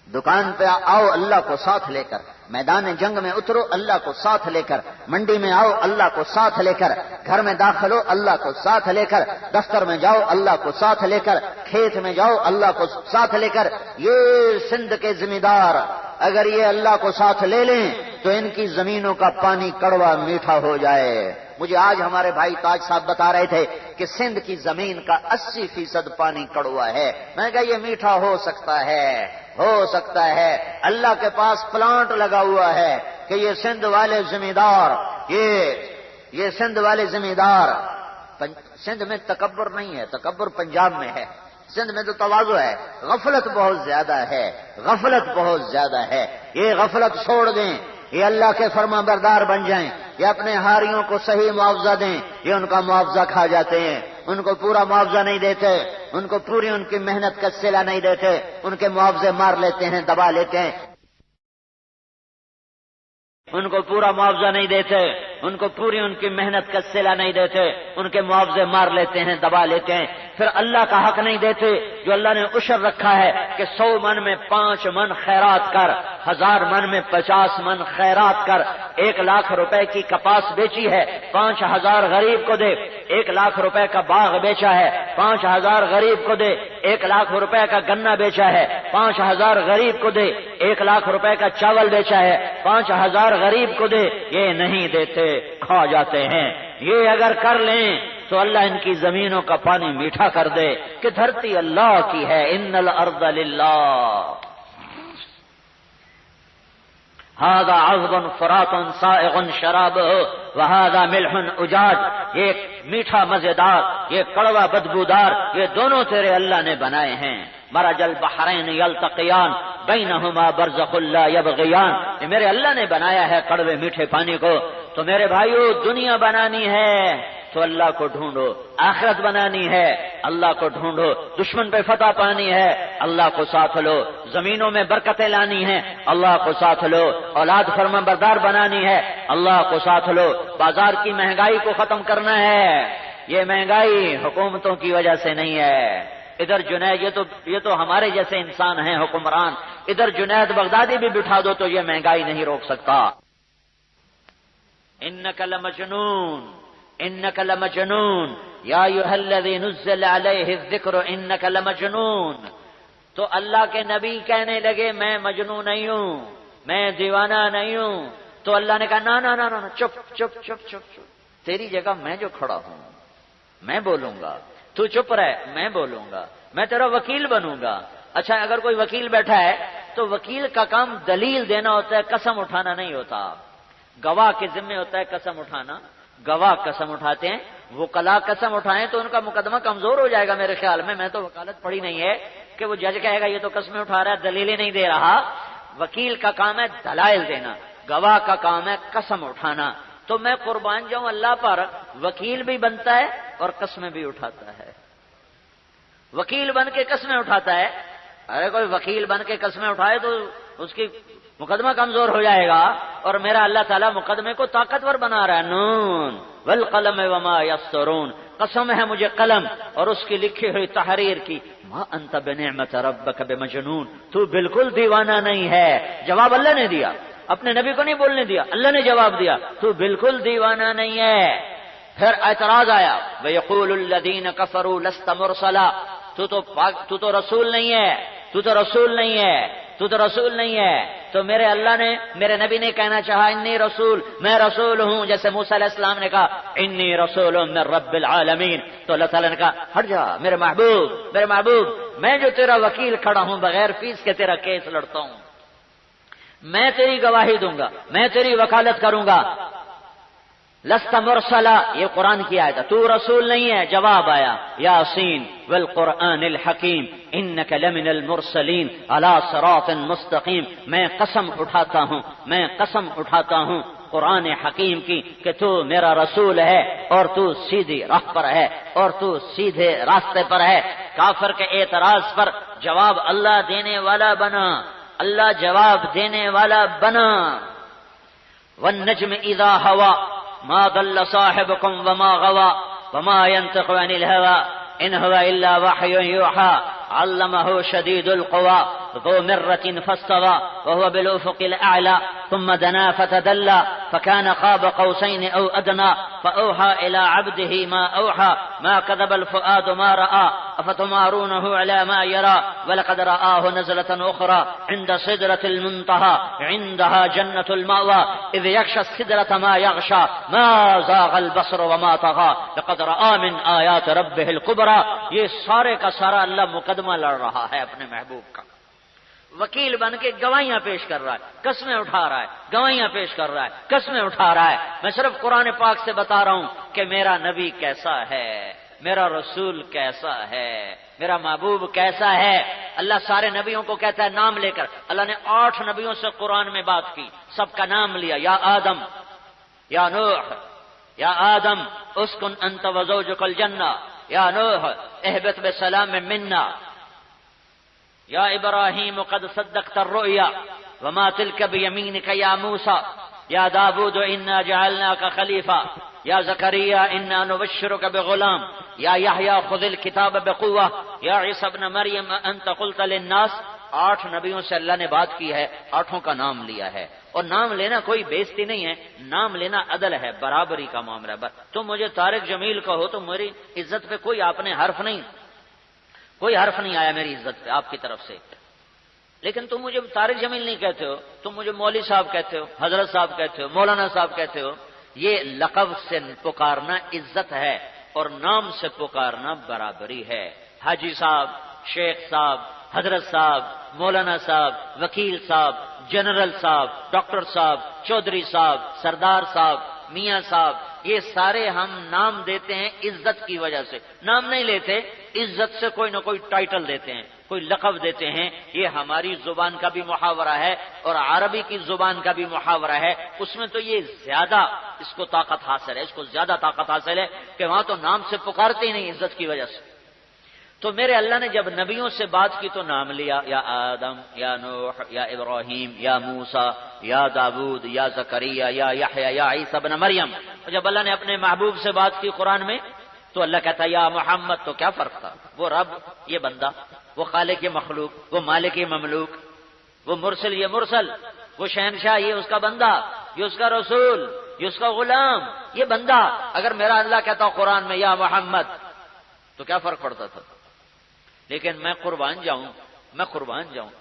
[SPEAKER 1] دکان پہ آؤ اللہ کو ساتھ لے کر، میدان جنگ میں اترو اللہ کو ساتھ لے کر، منڈی میں آؤ اللہ کو ساتھ لے کر، گھر میں داخل ہو اللہ کو ساتھ لے کر، دفتر میں جاؤ اللہ کو ساتھ لے کر، کھیت میں جاؤ اللہ کو ساتھ لے کر۔ یہ سندھ کے ذمہ دار اگر یہ اللہ کو ساتھ لے لیں تو ان کی زمینوں کا پانی کڑوا میٹھا ہو جائے۔ مجھے آج ہمارے بھائی تاج صاحب بتا رہے تھے کہ سندھ کی زمین کا 80% پانی کڑوا ہے۔ میں نے کہا یہ میٹھا ہو سکتا ہے، ہو سکتا ہے۔ اللہ کے پاس پلانٹ لگا ہوا ہے کہ یہ سندھ والے ذمہ دار، یہ سندھ والے ذمہ دار، سندھ میں تکبر نہیں ہے، تکبر پنجاب میں ہے، سندھ میں تو تواضع ہے، غفلت بہت زیادہ ہے، غفلت بہت زیادہ ہے۔ یہ غفلت چھوڑ دیں، یہ اللہ کے فرما بردار بن جائیں، یہ اپنے ہاریوں کو صحیح معاوضہ دیں، یہ ان کا معاوضہ کھا جاتے ہیں، ان کو پورا معاوضہ نہیں دیتے، ان کو پوری ان کی محنت کا صلہ نہیں دیتے، ان کے معاوضے مار لیتے ہیں، دبا لیتے ہیں، ان کو پورا معاوضہ نہیں دیتے، ان کو پوری ان کی محنت کا صلہ نہیں دیتے، ان کے معاوضے مار لیتے ہیں، دبا لیتے ہیں، پھر اللہ کا حق نہیں دیتے جو اللہ نے عشر رکھا ہے کہ 100 من میں 5 من خیرات کر، 1000 من میں 50 من خیرات کر۔ 1 لاکھ روپے کی کپاس بیچی ہے، 5000 غریب کو دے۔ 1 لاکھ روپے کا باغ بیچا ہے، 5000 غریب کو دے۔ 1 لاکھ روپے کا گنا بیچا ہے، 5000 غریب کو دے۔ 1 لاکھ روپے کا چاول بیچا ہے، 5000 غریب کو دے۔ یہ نہیں دیتے، کھا جاتے ہیں۔ یہ اگر کر لیں تو اللہ ان کی زمینوں کا پانی میٹھا کر دے کہ دھرتی اللہ کی ہے، ان الارض للہ۔ هذا عذب فرات سائغ شرابه وهذا ملح اجاج۔ یہ میٹھا مزیدار، یہ کڑوا بدبودار، یہ دونوں تیرے اللہ نے بنائے ہیں۔ مرج البحرین یلتقیان بینہما برزخ لا یبغیان۔ یہ میرے اللہ نے بنایا ہے کڑوے میٹھے پانی کو۔ تو میرے بھائیو، دنیا بنانی ہے تو اللہ کو ڈھونڈو، آخرت بنانی ہے اللہ کو ڈھونڈو، دشمن پہ فتح پانی ہے اللہ کو ساتھ لو، زمینوں میں برکتیں لانی ہے اللہ کو ساتھ لو، اولاد فرما بردار بنانی ہے اللہ کو ساتھ لو، بازار کی مہنگائی کو ختم کرنا ہے۔ یہ مہنگائی حکومتوں کی وجہ سے نہیں ہے۔ ادھر جنید، یہ تو ہمارے جیسے انسان ہیں حکمران، ادھر جنید بغدادی بھی بٹھا دو تو یہ مہنگائی نہیں روک سکتا۔ انک لمجنون، انک لمجنون یا ایھا الذی نزل علیہ الذکر انک لمجنون۔ تو اللہ کے نبی کہنے لگے میں مجنون نہیں ہوں، میں دیوانہ نہیں ہوں۔ تو اللہ نے کہا نا نا نا نا، چپ چپ چپ چپ چپ، تیری جگہ میں جو کھڑا ہوں میں بولوں گا، تو چپ رہ، میں بولوں گا، میں تیرا وکیل بنوں گا۔ اچھا، اگر کوئی وکیل بیٹھا ہے تو وکیل کا کام دلیل دینا ہوتا ہے، قسم اٹھانا نہیں ہوتا۔ گواہ کے ذمہ ہوتا ہے قسم اٹھانا، گواہ قسم اٹھاتے ہیں، وکلا قسم اٹھائیں تو ان کا مقدمہ کمزور ہو جائے گا میرے خیال میں تو وکالت پڑھی نہیں ہے کہ وہ جج کہے گا یہ تو قسمیں اٹھا رہا ہے، دلیلیں نہیں دے رہا۔ وکیل کا کام ہے دلائل دینا، گواہ کا کام ہے قسم اٹھانا۔ تو میں قربان جاؤں اللہ پر، وکیل بھی بنتا ہے اور قسمیں بھی اٹھاتا ہے۔ وکیل بن کے قسمیں اٹھاتا ہے، ارے کوئی وکیل بن کے قسمیں اٹھائے تو اس کی مقدمہ کمزور ہو جائے گا، اور میرا اللہ تعالیٰ مقدمے کو طاقتور بنا رہا ہے۔ نون والقلم وما یسطرون، قسم ہے مجھے قلم اور اس کی لکھی ہوئی تحریر کی، ما انت بنعمت ربک بمجنون، تو بالکل دیوانہ نہیں ہے۔ جواب اللہ نے دیا، اپنے نبی کو نہیں بولنے دیا، اللہ نے جواب دیا، تو بالکل دیوانہ نہیں ہے۔ پھر اعتراض آیا، وَيَقُولُ الَّذِينَ كَفَرُوا لَسْتَ مُرْسَلًا، تو تو رسول نہیں ہے، تو تو رسول نہیں ہے، تو تو رسول نہیں ہے۔ تو میرے اللہ نے، میرے نبی نے کہنا چاہا انی رسول، میں رسول ہوں، جیسے موسیٰ علیہ السلام نے کہا انی رسول من رب العالمین، تو اللہ تعالیٰ نے کہا ہٹ جا میرے محبوب، میرے محبوب، میں جو تیرا وکیل کھڑا ہوں بغیر فیس کے تیرا کیس لڑتا ہوں، میں تیری گواہی دوں گا، میں تیری وکالت کروں گا۔
[SPEAKER 2] لست مرسلا، یہ قرآن کی آیت ہے، تو رسول نہیں ہے، جواب آیا یاسین والقرآن الحکیم انک لمن المرسلین علی صراط مستقیم، میں قسم اٹھاتا ہوں قرآن حکیم کی کہ تو میرا رسول ہے اور تو سیدھی راہ پر ہے اور تو سیدھے راستے پر ہے۔ کافر کے اعتراض پر جواب اللہ دینے والا بنا، اللہ جواب دینے والا بنا۔ والنجم اذا ہوا ما ضل صاحبكم وما غوى وما ينطق عن الهوى ان هو الا وحي يوحى علمه شديد القوى ذو مرة فاستوى وهو بالأفق الأعلى ثم دنا فتدلى فكان قاب قوسين أو أدنى فأوحى إلى عبده ما أوحى ما كذب الفؤاد ما رأى أفتمارونه على ما يرى ولقد رآه نزلة أخرى عند سدرة المنتهى عندها جنة المأوى إذ يغشى السدرة ما يغشى ما زاغ البصر وما طغى لقد رأى من آيات ربه الكبرى۔ یہ سارے کا سارا اللہ مقدمہ لڑ رہا ہے اپنے محبوب کا، وکیل بن کے گواہیاں پیش کر رہا ہے، قسمیں اٹھا رہا ہے، گواہیاں پیش کر رہا ہے، قسمیں اٹھا رہا ہے۔ میں صرف قرآن پاک سے بتا رہا ہوں کہ میرا نبی کیسا ہے، میرا رسول کیسا ہے، میرا محبوب کیسا ہے۔ اللہ سارے نبیوں کو کہتا ہے نام لے کر، اللہ نے 8 نبیوں سے قرآن میں بات کی، سب کا نام لیا، یا آدم، یا نوح، یا آدم اسکن انت وزوجک الجنہ، یا نوح اہبط بسلام منا، یا ابراہیم قد صدقت الرؤیا وما تلک بیمینک یا موسیٰ، یا داود انا جعلناک خلیفہ، یا زکریا انا نبشرک بغلام، یا یحییٰ خذ الکتاب بقوہ، یا عیسی ابن مریم انت قلت للناس۔ 8 نبیوں سے اللہ نے بات کی ہے، 8 کا نام لیا ہے، اور نام لینا کوئی بےزتی نہیں ہے، نام لینا عدل ہے، برابری کا معاملہ ہے۔ تم مجھے طارق جمیل کہو تو میری عزت پہ کوئی آپ نے حرف نہیں آیا میری عزت پہ آپ کی طرف سے، لیکن تم مجھے طارق جمیل نہیں کہتے ہو، تم مجھے مولوی صاحب کہتے ہو، حضرت صاحب کہتے ہو، مولانا صاحب کہتے ہو۔ یہ لقب سے پکارنا عزت ہے اور نام سے پکارنا برابری ہے۔ حاجی صاحب، شیخ صاحب، حضرت صاحب، مولانا صاحب، وکیل صاحب، جنرل صاحب، ڈاکٹر صاحب، چودھری صاحب، سردار صاحب، میاں صاحب، یہ سارے ہم نام دیتے ہیں عزت کی وجہ سے، نام نہیں لیتے، عزت سے کوئی نہ کوئی ٹائٹل دیتے ہیں، کوئی لقب دیتے ہیں۔ یہ ہماری زبان کا بھی محاورہ ہے اور عربی کی زبان کا بھی محاورہ ہے، اس میں تو یہ زیادہ اس کو طاقت حاصل ہے، اس کو زیادہ طاقت حاصل ہے کہ وہاں تو نام سے پکارتے ہی نہیں عزت کی وجہ سے۔ تو میرے اللہ نے جب نبیوں سے بات کی تو نام لیا، یا آدم، یا نوح، یا ابراہیم، یا موسیٰ، یا داود، یا زکریا، یا یحییٰ، یا عیسی ابن مریم۔ اور جب اللہ نے اپنے محبوب سے بات کی قرآن میں تو اللہ کہتا ہے یا محمد، تو کیا فرق تھا؟ وہ رب، یہ بندہ، وہ خالق، یہ مخلوق، وہ مالک، یہ مملوک، وہ مرسل، یہ مرسل، وہ شہنشاہ، یہ اس کا بندہ، یہ اس کا رسول، یہ اس کا غلام، یہ بندہ۔ اگر میرا اللہ کہتا قرآن میں یا محمد تو کیا فرق پڑتا تھا؟ لیکن میں قربان جاؤں،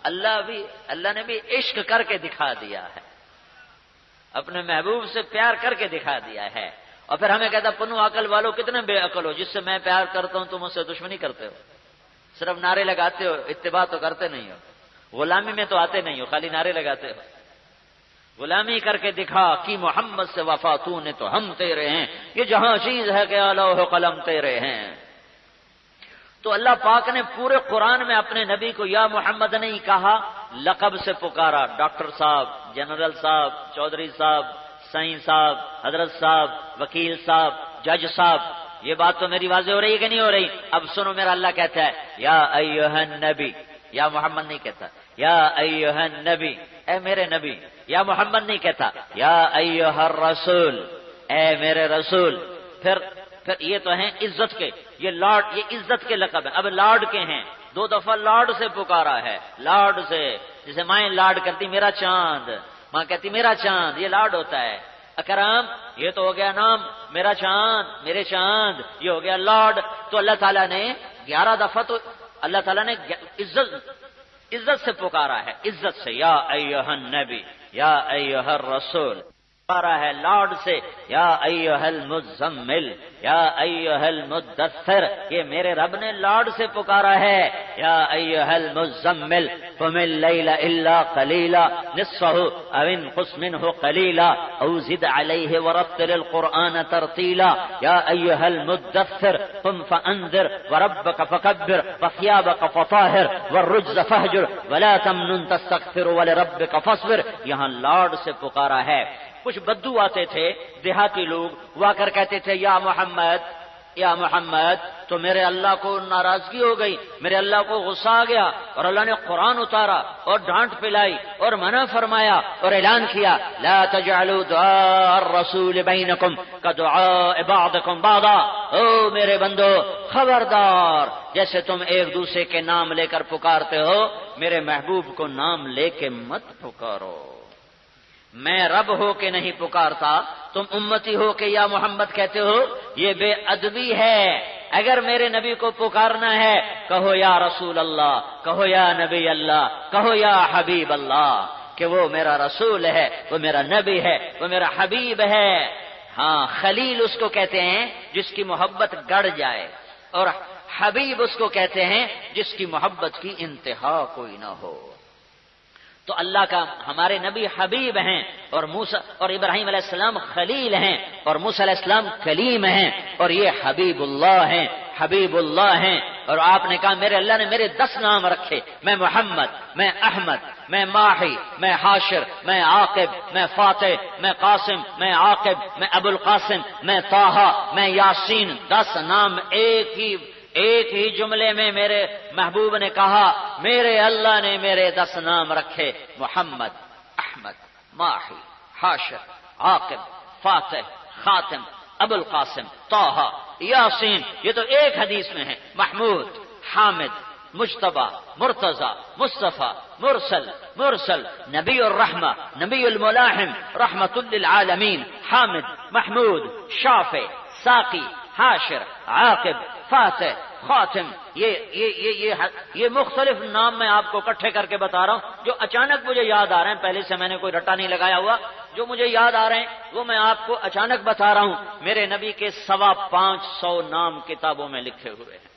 [SPEAKER 2] اللہ نے بھی عشق کر کے دکھا دیا ہے، اپنے محبوب سے پیار کر کے دکھا دیا ہے۔ اور پھر ہمیں کہتا پنو عقل والو کتنے بے عقل ہو، جس سے میں پیار کرتا ہوں تم اس سے دشمنی کرتے ہو، صرف نعرے لگاتے ہو، اتباع تو کرتے نہیں ہو، غلامی میں تو آتے نہیں ہو، خالی نعرے لگاتے ہو۔ غلامی کر کے دکھا کہ محمد سے وفا تو نے تو ہم تیرے ہیں، یہ جہاں چیز ہے کہ لوح قلم تیرے ہیں۔ تو اللہ پاک نے پورے قرآن میں اپنے نبی کو یا محمد نہیں کہا، لقب سے پکارا، ڈاکٹر صاحب، جنرل صاحب، چودھری صاحب، سائیں صاحب، حضرت صاحب، وکیل صاحب، جج صاحب۔ یہ بات تو میری واضح ہو رہی ہے کہ نہیں ہو رہی؟ اب سنو، میرا اللہ کہتا ہے یا ایھا النبی، یا محمد نہیں کہتا، یا ایھا النبی، اے میرے نبی۔ یا محمد نہیں کہتا، یا ایھا الرسول، اے میرے رسول۔ پھر یہ تو ہیں عزت کے، یہ لارڈ، یہ عزت کے لقب ہے۔ اب لارڈ کے ہیں، 2 دفعہ لارڈ سے پکارا ہے، لارڈ سے، جسے مائیں لارڈ کرتی میرا چاند، ماں کہتی میرا چاند، یہ لارڈ ہوتا ہے۔ اکرام، یہ تو ہو گیا نام، میرا چاند، میرے چاند، یہ ہو گیا لارڈ۔ تو اللہ تعالیٰ نے 11 دفعہ تو اللہ تعالیٰ نے عزت سے پکارا ہے، عزت سے، یا ایھا النبی، یا ایھا الرسول۔ پکارا ہے لاڈ سے، یا ایھا المزمل یا ایھا المدثر، یہ میرے رب نے لاڈ سے پکارا ہے، یا ایھا المزمل قم اللیل الا قلیلا نصفہ او انقص منہ قلیلا او زد علیہ ورتل القرآن ترتیلا، یا ایھا المدثر قم فانذر وربک فکبر وثیابک فطاہر والرجز فہجر ولا تمنن تستکثر ولربک فاصبر، یہاں لاڈ سے پکارا ہے۔ کچھ بدو آتے تھے دیہاتی لوگ، وہ آ کر کہتے تھے یا محمد یا محمد، تو میرے اللہ کو ناراضگی ہو گئی، میرے اللہ کو غصہ آ گیا، اور اللہ نے قرآن اتارا اور ڈانٹ پلائی اور منع فرمایا اور اعلان کیا لا تجعلوا دعاء الرسول بینکم کدعاء بعضکم بعضا، او میرے بندو خبردار، جیسے تم ایک دوسرے کے نام لے کر پکارتے ہو، میرے محبوب کو نام لے کے مت پکارو۔ میں رب ہو کے نہیں پکارتا، تم امتی ہو کے یا محمد کہتے ہو، یہ بے ادبی ہے۔ اگر میرے نبی کو پکارنا ہے کہو یا رسول اللہ، کہو یا نبی اللہ، کہو یا حبیب اللہ، کہ وہ میرا رسول ہے، وہ میرا نبی ہے، وہ میرا حبیب ہے۔ ہاں، خلیل اس کو کہتے ہیں جس کی محبت گڑ جائے، اور حبیب اس کو کہتے ہیں جس کی محبت کی انتہا کوئی نہ ہو۔ تو اللہ کا ہمارے نبی حبیب ہیں، اور موسیٰ اور ابراہیم علیہ السلام خلیل ہیں، اور موسیٰ علیہ السلام کلیم ہیں، اور یہ حبیب اللہ ہیں، حبیب اللہ ہیں۔ اور آپ نے کہا میرے اللہ نے میرے 10 نام رکھے، میں محمد، میں احمد، میں ماحی، میں حاشر، میں عاقب، میں فاتح، میں قاسم، میں عاقب، میں ابو القاسم، میں طٰہٰ، میں یاسین۔ 10 نام ایک ہی جملے میں میرے محبوب نے کہا، میرے اللہ نے میرے 10 نام رکھے، محمد، احمد، ماحی، حاشر، عاقب، فاتح، خاتم، ابو القاسم، طٰہٰ، یاسین۔ یہ تو ایک حدیث میں ہے، محمود، حامد، مجتبی، مرتضی، مصطفیٰ، مرسل، نبی الرحمہ، نبی الملاحم، رحمت للعالمین، حامد، محمود، شافع، ساقی، حاشر، عاقب، فاتح، خاتم۔ یہ مختلف نام میں آپ کو اکٹھے کر کے بتا رہا ہوں، جو اچانک مجھے یاد آ رہے ہیں، پہلے سے میں نے کوئی رٹا نہیں لگایا ہوا، جو مجھے یاد آ رہے ہیں وہ میں آپ کو اچانک بتا رہا ہوں۔ میرے نبی کے 525 نام کتابوں میں لکھے ہوئے ہیں۔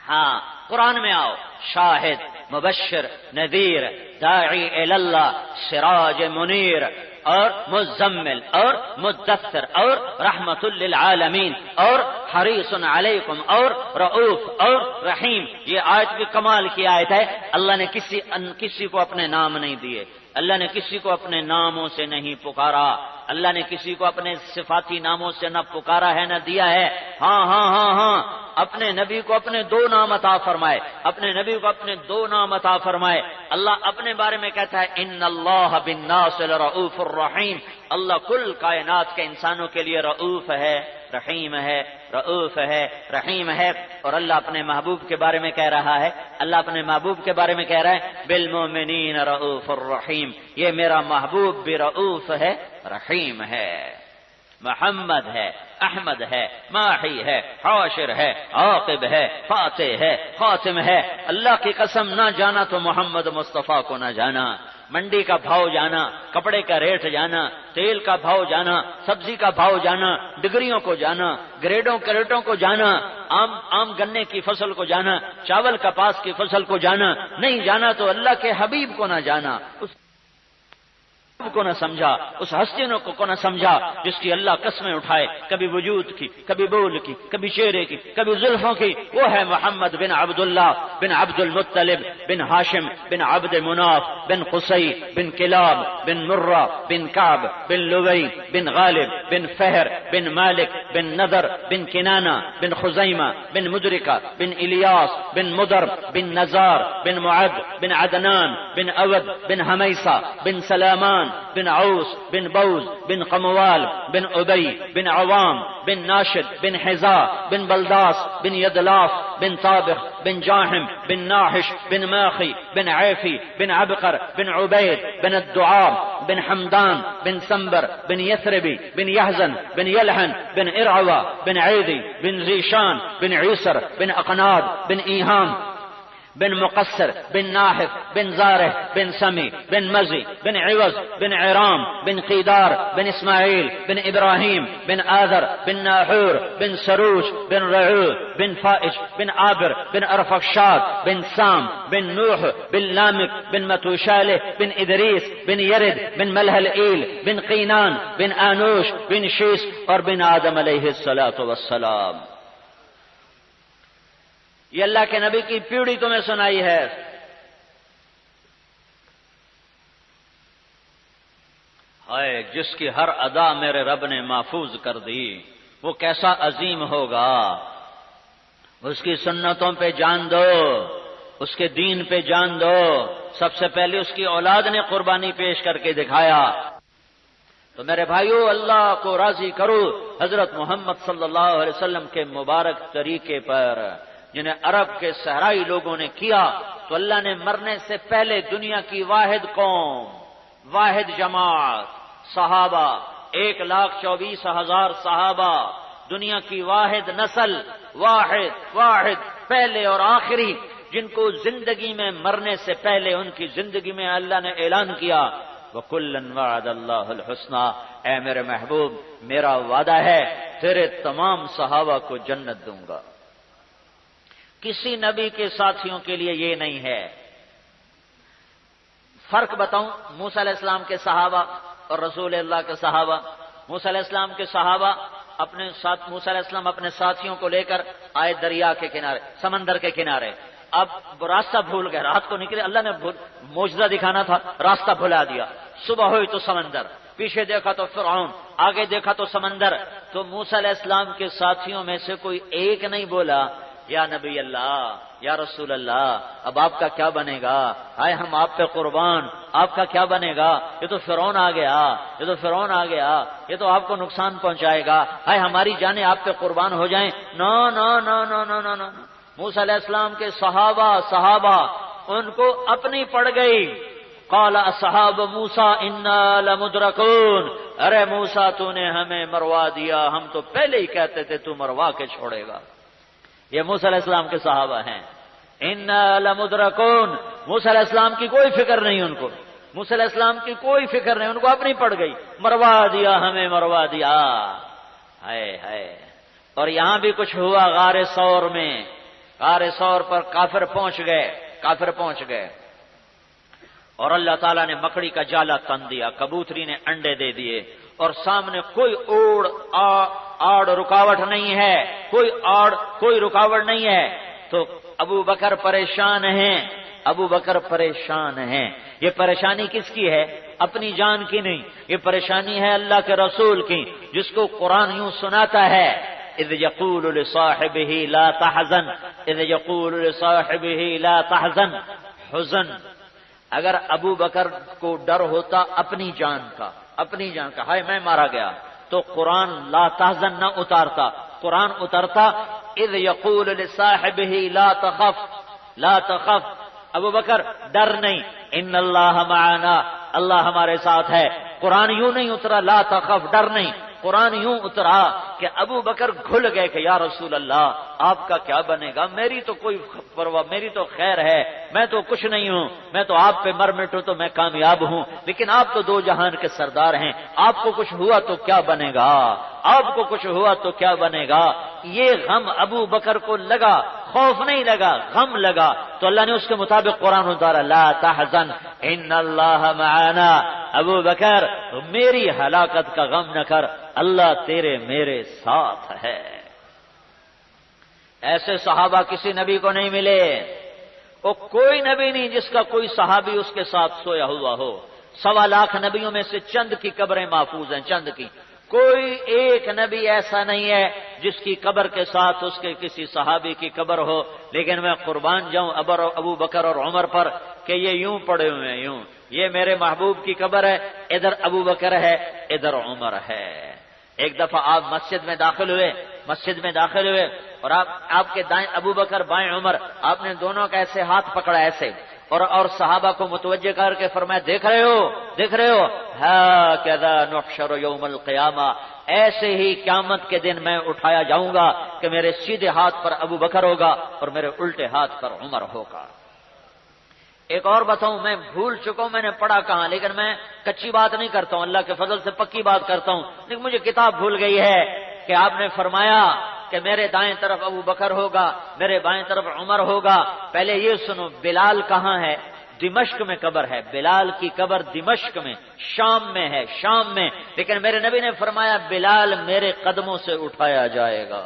[SPEAKER 2] ہاں، قرآن میں آؤ، شاہد، مبشر، نذیر، داعی اللہ، سراج منیر، اور مزمل، اور مدثر، اور رحمت للعالمین، اور حریص علیکم، اور رؤوف، اور رحیم۔ یہ آیت بھی کمال کی آیت ہے۔ اللہ نے کسی کو اپنے نام نہیں دیے، اللہ نے کسی کو اپنے ناموں سے نہیں پکارا، اللہ نے کسی کو اپنے صفاتی ناموں سے نہ پکارا ہے نہ دیا ہے۔ ہاں، اپنے نبی کو اپنے 2 نام عطا فرمائے، اپنے نبی کو اپنے 2 نام عطا فرمائے۔ اللہ اپنے بارے میں کہتا ہے ان اللہ بالناس لرؤوف الرحیم، اللہ کل کائنات کے انسانوں کے لیے رؤوف ہے، رحیم ہے، رؤوف ہے، رحیم ہے۔ اور اللہ اپنے محبوب کے بارے میں کہہ رہا ہے، اللہ اپنے محبوب کے بارے میں کہہ رہا ہے بالمؤمنین رؤوف الرحیم، یہ میرا محبوب بھی رؤوف ہے، رحیم ہے۔ محمد ہے، احمد ہے، ماحی ہے، حاشر ہے، عاقب ہے، فاتح ہے، خاتم ہے۔ اللہ کی قسم، نہ جانا تو محمد مصطفیٰ کو نہ جانا، منڈی کا بھاؤ جانا، کپڑے کا ریٹ جانا، تیل کا بھاؤ جانا، سبزی کا بھاؤ جانا، ڈگریوں کو جانا، گریڈوں کریٹوں کو جانا، عام گنے کی فصل کو جانا، چاول کپاس کی فصل کو جانا، نہیں جانا تو اللہ کے حبیب کو نہ جانا، اس کو نہ سمجھا، اس ہستی کو نہ سمجھا جس کی اللہ قسمیں اٹھائے، کبھی وجود کی، کبھی بول کی، کبھی چہرے کی، کبھی زلفوں کی۔ وہ ہے محمد بن عبداللہ بن عبد المطلب بن ہاشم بن عبد مناف بن قصی بن کلاب بن مرہ بن کعب بن لوی بن غالب بن فہر بن مالک بن نضر بن کنانہ بن خزیمہ بن مدرکہ بن الیاس بن مدر بن نزار بن معد بن عدنان بن اود بن حمیسہ بن سلامان بن عوس بن بوز بن قموال بن ابی بن عوام بن ناشد بن حذاء بن بلداس بن يدلاف بن طابخ بن جاحم بن ناحش بن ماخي بن عيفي بن عبقر بن عبيد بن الدعاب بن حمدان بن سنبر بن يثربي بن يحزن بن يلحن بن إرعوى بن عيدي بن زيشان بن عيسر بن أقناد بن إيهام بن مقصر بن ناحف بن زارح بن سمی بن مزی بن عوض بن عرام بن قیدار بن اسماعیل بن ابراہیم بن آذر بن ناحور بن سروش بن رعو بن فائج بن عابر بن ارفخشاد بن سام بن نوح بن لامک بن متوشالح بن ادریس بن یرد بن ملہلئیل بن قینان بن آنوش بن شیس اور بن آدم علیہ الصلاۃ والسلام. یہ اللہ کے نبی کی پیڑھی تمہیں سنائی ہے. ہائے جس کی ہر ادا میرے رب نے محفوظ کر دی وہ کیسا عظیم ہوگا. اس کی سنتوں پہ جان دو، اس کے دین پہ جان دو. سب سے پہلے اس کی اولاد نے قربانی پیش کر کے دکھایا. تو میرے بھائیو، اللہ کو راضی کرو حضرت محمد صلی اللہ علیہ وسلم کے مبارک طریقے پر جنہیں عرب کے صحرائی لوگوں نے کیا. تو اللہ نے مرنے سے پہلے دنیا کی واحد قوم، واحد جماعت صحابہ، 1,24,000 صحابہ، دنیا کی واحد نسل، واحد پہلے اور آخری، جن کو زندگی میں مرنے سے پہلے ان کی زندگی میں اللہ نے اعلان کیا وَكُلًّا وَعَدَ اللَّهُ الْحُسْنَى، اے میرے محبوب میرا وعدہ ہے تیرے تمام صحابہ کو جنت دوں گا. کسی نبی کے ساتھیوں کے لیے یہ نہیں ہے. فرق بتاؤں موسیٰ علیہ السلام کے صحابہ اور رسول اللہ کے صحابہ. موسیٰ علیہ السلام کے صحابہ موسیٰ علیہ السلام اپنے ساتھیوں کو لے کر آئے دریا کے کنارے، سمندر کے کنارے. اب راستہ بھول گئے، رات کو نکلے، اللہ نے معجزہ دکھانا تھا، راستہ بھلا دیا. صبح ہوئی تو سمندر، پیچھے دیکھا تو فرعون، آگے دیکھا تو سمندر. تو موسیٰ علیہ السلام کے ساتھیوں میں سے کوئی ایک نہیں بولا یا نبی اللہ، یا رسول اللہ، اب آپ کا کیا بنے گا؟ ہائے ہم آپ پہ قربان، آپ کا کیا بنے گا؟ یہ تو فرعون آ گیا، یہ تو آپ کو نقصان پہنچائے گا، ہائے ہماری جانیں آپ پہ قربان ہو جائیں. نو نو نو نو نو نو نو. موسیٰ علیہ السلام کے صحابہ ان کو اپنی پڑ گئی. قال اصحاب موسیٰ انا لمدرکون، ارے موسیٰ تو نے ہمیں مروا دیا، ہم تو پہلے ہی کہتے تھے تو مروا کے چھوڑے گا. یہ موسیٰ علیہ السلام کے صحابہ ہیں. انا لمدرکون، موسیٰ علیہ السلام کی کوئی فکر نہیں ان کو، موسیٰ علیہ السلام کی کوئی فکر نہیں، ان کو اپنی پڑ گئی، مروا دیا، ہمیں مروا دیا. ہائے. اور یہاں بھی کچھ ہوا غار ثور میں. غار ثور پر کافر پہنچ گئے اور اللہ تعالیٰ نے مکڑی کا جالا تن دیا، کبوتری نے انڈے دے دیے اور سامنے کوئی آڑ رکاوٹ نہیں ہے، کوئی رکاوٹ نہیں ہے. تو ابو بکر پریشان ہیں. یہ پریشانی کس کی ہے؟ اپنی جان کی نہیں، یہ پریشانی ہے اللہ کے رسول کی، جس کو قرآن یوں سناتا ہے اذ یقول لصاحبہ لا تحزن حزن. اگر ابو بکر کو ڈر ہوتا اپنی جان کا ہائے میں مارا گیا، تو قرآن لا تحزن نہ اتارتا، قرآن اترتا اذ یقول لصاحبہ لا تخف. ابو بکر ڈر نہیں، ان اللہ معنا، اللہ ہمارے ساتھ ہے. قرآن یوں نہیں اترا لا تخف، ڈر نہیں، قرآن یوں اترا کہ ابو بکر گھل گئے کہ یا رسول اللہ آپ کا کیا بنے گا؟ میری تو کوئی پرواہ، میری تو خیر ہے، میں تو کچھ نہیں ہوں، میں تو آپ پہ مر مٹوں تو میں کامیاب ہوں، لیکن آپ تو 2 جہان کے سردار ہیں، آپ کو کچھ ہوا تو کیا بنے گا؟ یہ غم ابو بکر کو لگا، خوف نہیں لگا، غم لگا. تو اللہ نے اس کے مطابق قرآن اتارا لا تحزن ان اللہ معنا. ابو بکر میری ہلاکت کا غم نہ کر، اللہ تیرے میرے ساتھ ہے. ایسے صحابہ کسی نبی کو نہیں ملے. وہ کوئی نبی نہیں جس کا کوئی صحابی اس کے ساتھ سویا ہوا ہو. 1.25 لاکھ نبیوں میں سے چند کی قبریں محفوظ ہیں، چند کی. کوئی ایک نبی ایسا نہیں ہے جس کی قبر کے ساتھ اس کے کسی صحابی کی قبر ہو. لیکن میں قربان جاؤں ابو بکر اور عمر پر کہ یہ یوں پڑے ہوئے ہیں، یوں. یہ میرے محبوب کی قبر ہے، ادھر ابو بکر ہے، ادھر عمر ہے. ایک دفعہ آپ مسجد میں داخل ہوئے اور آپ کے دائیں ابو بکر، بائیں عمر، آپ نے دونوں کا ایسے ہاتھ پکڑا ایسے اور صحابہ کو متوجہ کر کے فرمایا دیکھ رہے ہو ہاکذا نحشر یوم القیامہ، ایسے ہی قیامت کے دن میں اٹھایا جاؤں گا کہ میرے سیدھے ہاتھ پر ابو بکر ہوگا اور میرے الٹے ہاتھ پر عمر ہوگا. ایک اور بتاؤں، میں بھول چکا ہوں میں نے پڑھا کہاں، لیکن میں کچی بات نہیں کرتا ہوں، اللہ کے فضل سے پکی بات کرتا ہوں، لیکن مجھے کتاب بھول گئی ہے کہ آپ نے فرمایا کہ میرے دائیں طرف ابو بکر ہوگا، میرے بائیں طرف عمر ہوگا۔ پہلے یہ سنو، بلال کہاں ہے؟ دمشق میں قبر ہے، بلال کی قبر دمشق میں، شام میں ہے، شام میں، لیکن میرے نبی نے فرمایا بلال میرے قدموں سے اٹھایا جائے گا،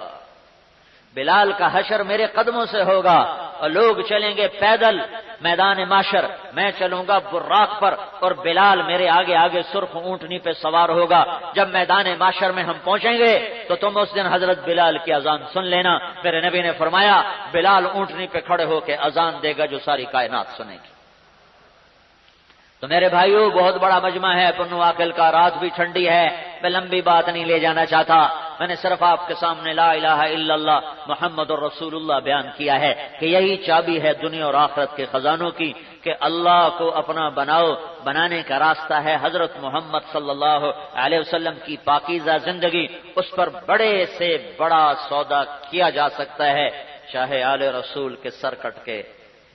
[SPEAKER 2] بلال کا حشر میرے قدموں سے ہوگا، اور لوگ چلیں گے پیدل میدان معاشر، میں چلوں گا براق پر، اور بلال میرے آگے آگے سرخ اونٹنی پہ سوار ہوگا۔ جب میدان معاشر میں ہم پہنچیں گے تو تم اس دن حضرت بلال کی اذان سن لینا۔ میرے نبی نے فرمایا بلال اونٹنی پہ کھڑے ہو کے اذان دے گا جو ساری کائنات سنے گی۔ تو میرے بھائیوں، بہت بڑا مجمع ہے پنو عاقل کا، رات بھی ٹھنڈی ہے، میں لمبی بات نہیں لے جانا چاہتا، میں نے صرف آپ کے سامنے لا الہ الا اللہ محمد الرسول اللہ بیان کیا ہے کہ یہی چابی ہے دنیا اور آخرت کے خزانوں کی، کہ اللہ کو اپنا بناؤ، بنانے کا راستہ ہے حضرت محمد صلی اللہ علیہ وسلم کی پاکیزہ زندگی، اس پر بڑے سے بڑا سودا کیا جا سکتا ہے، چاہے آل رسول کے سر کٹ کے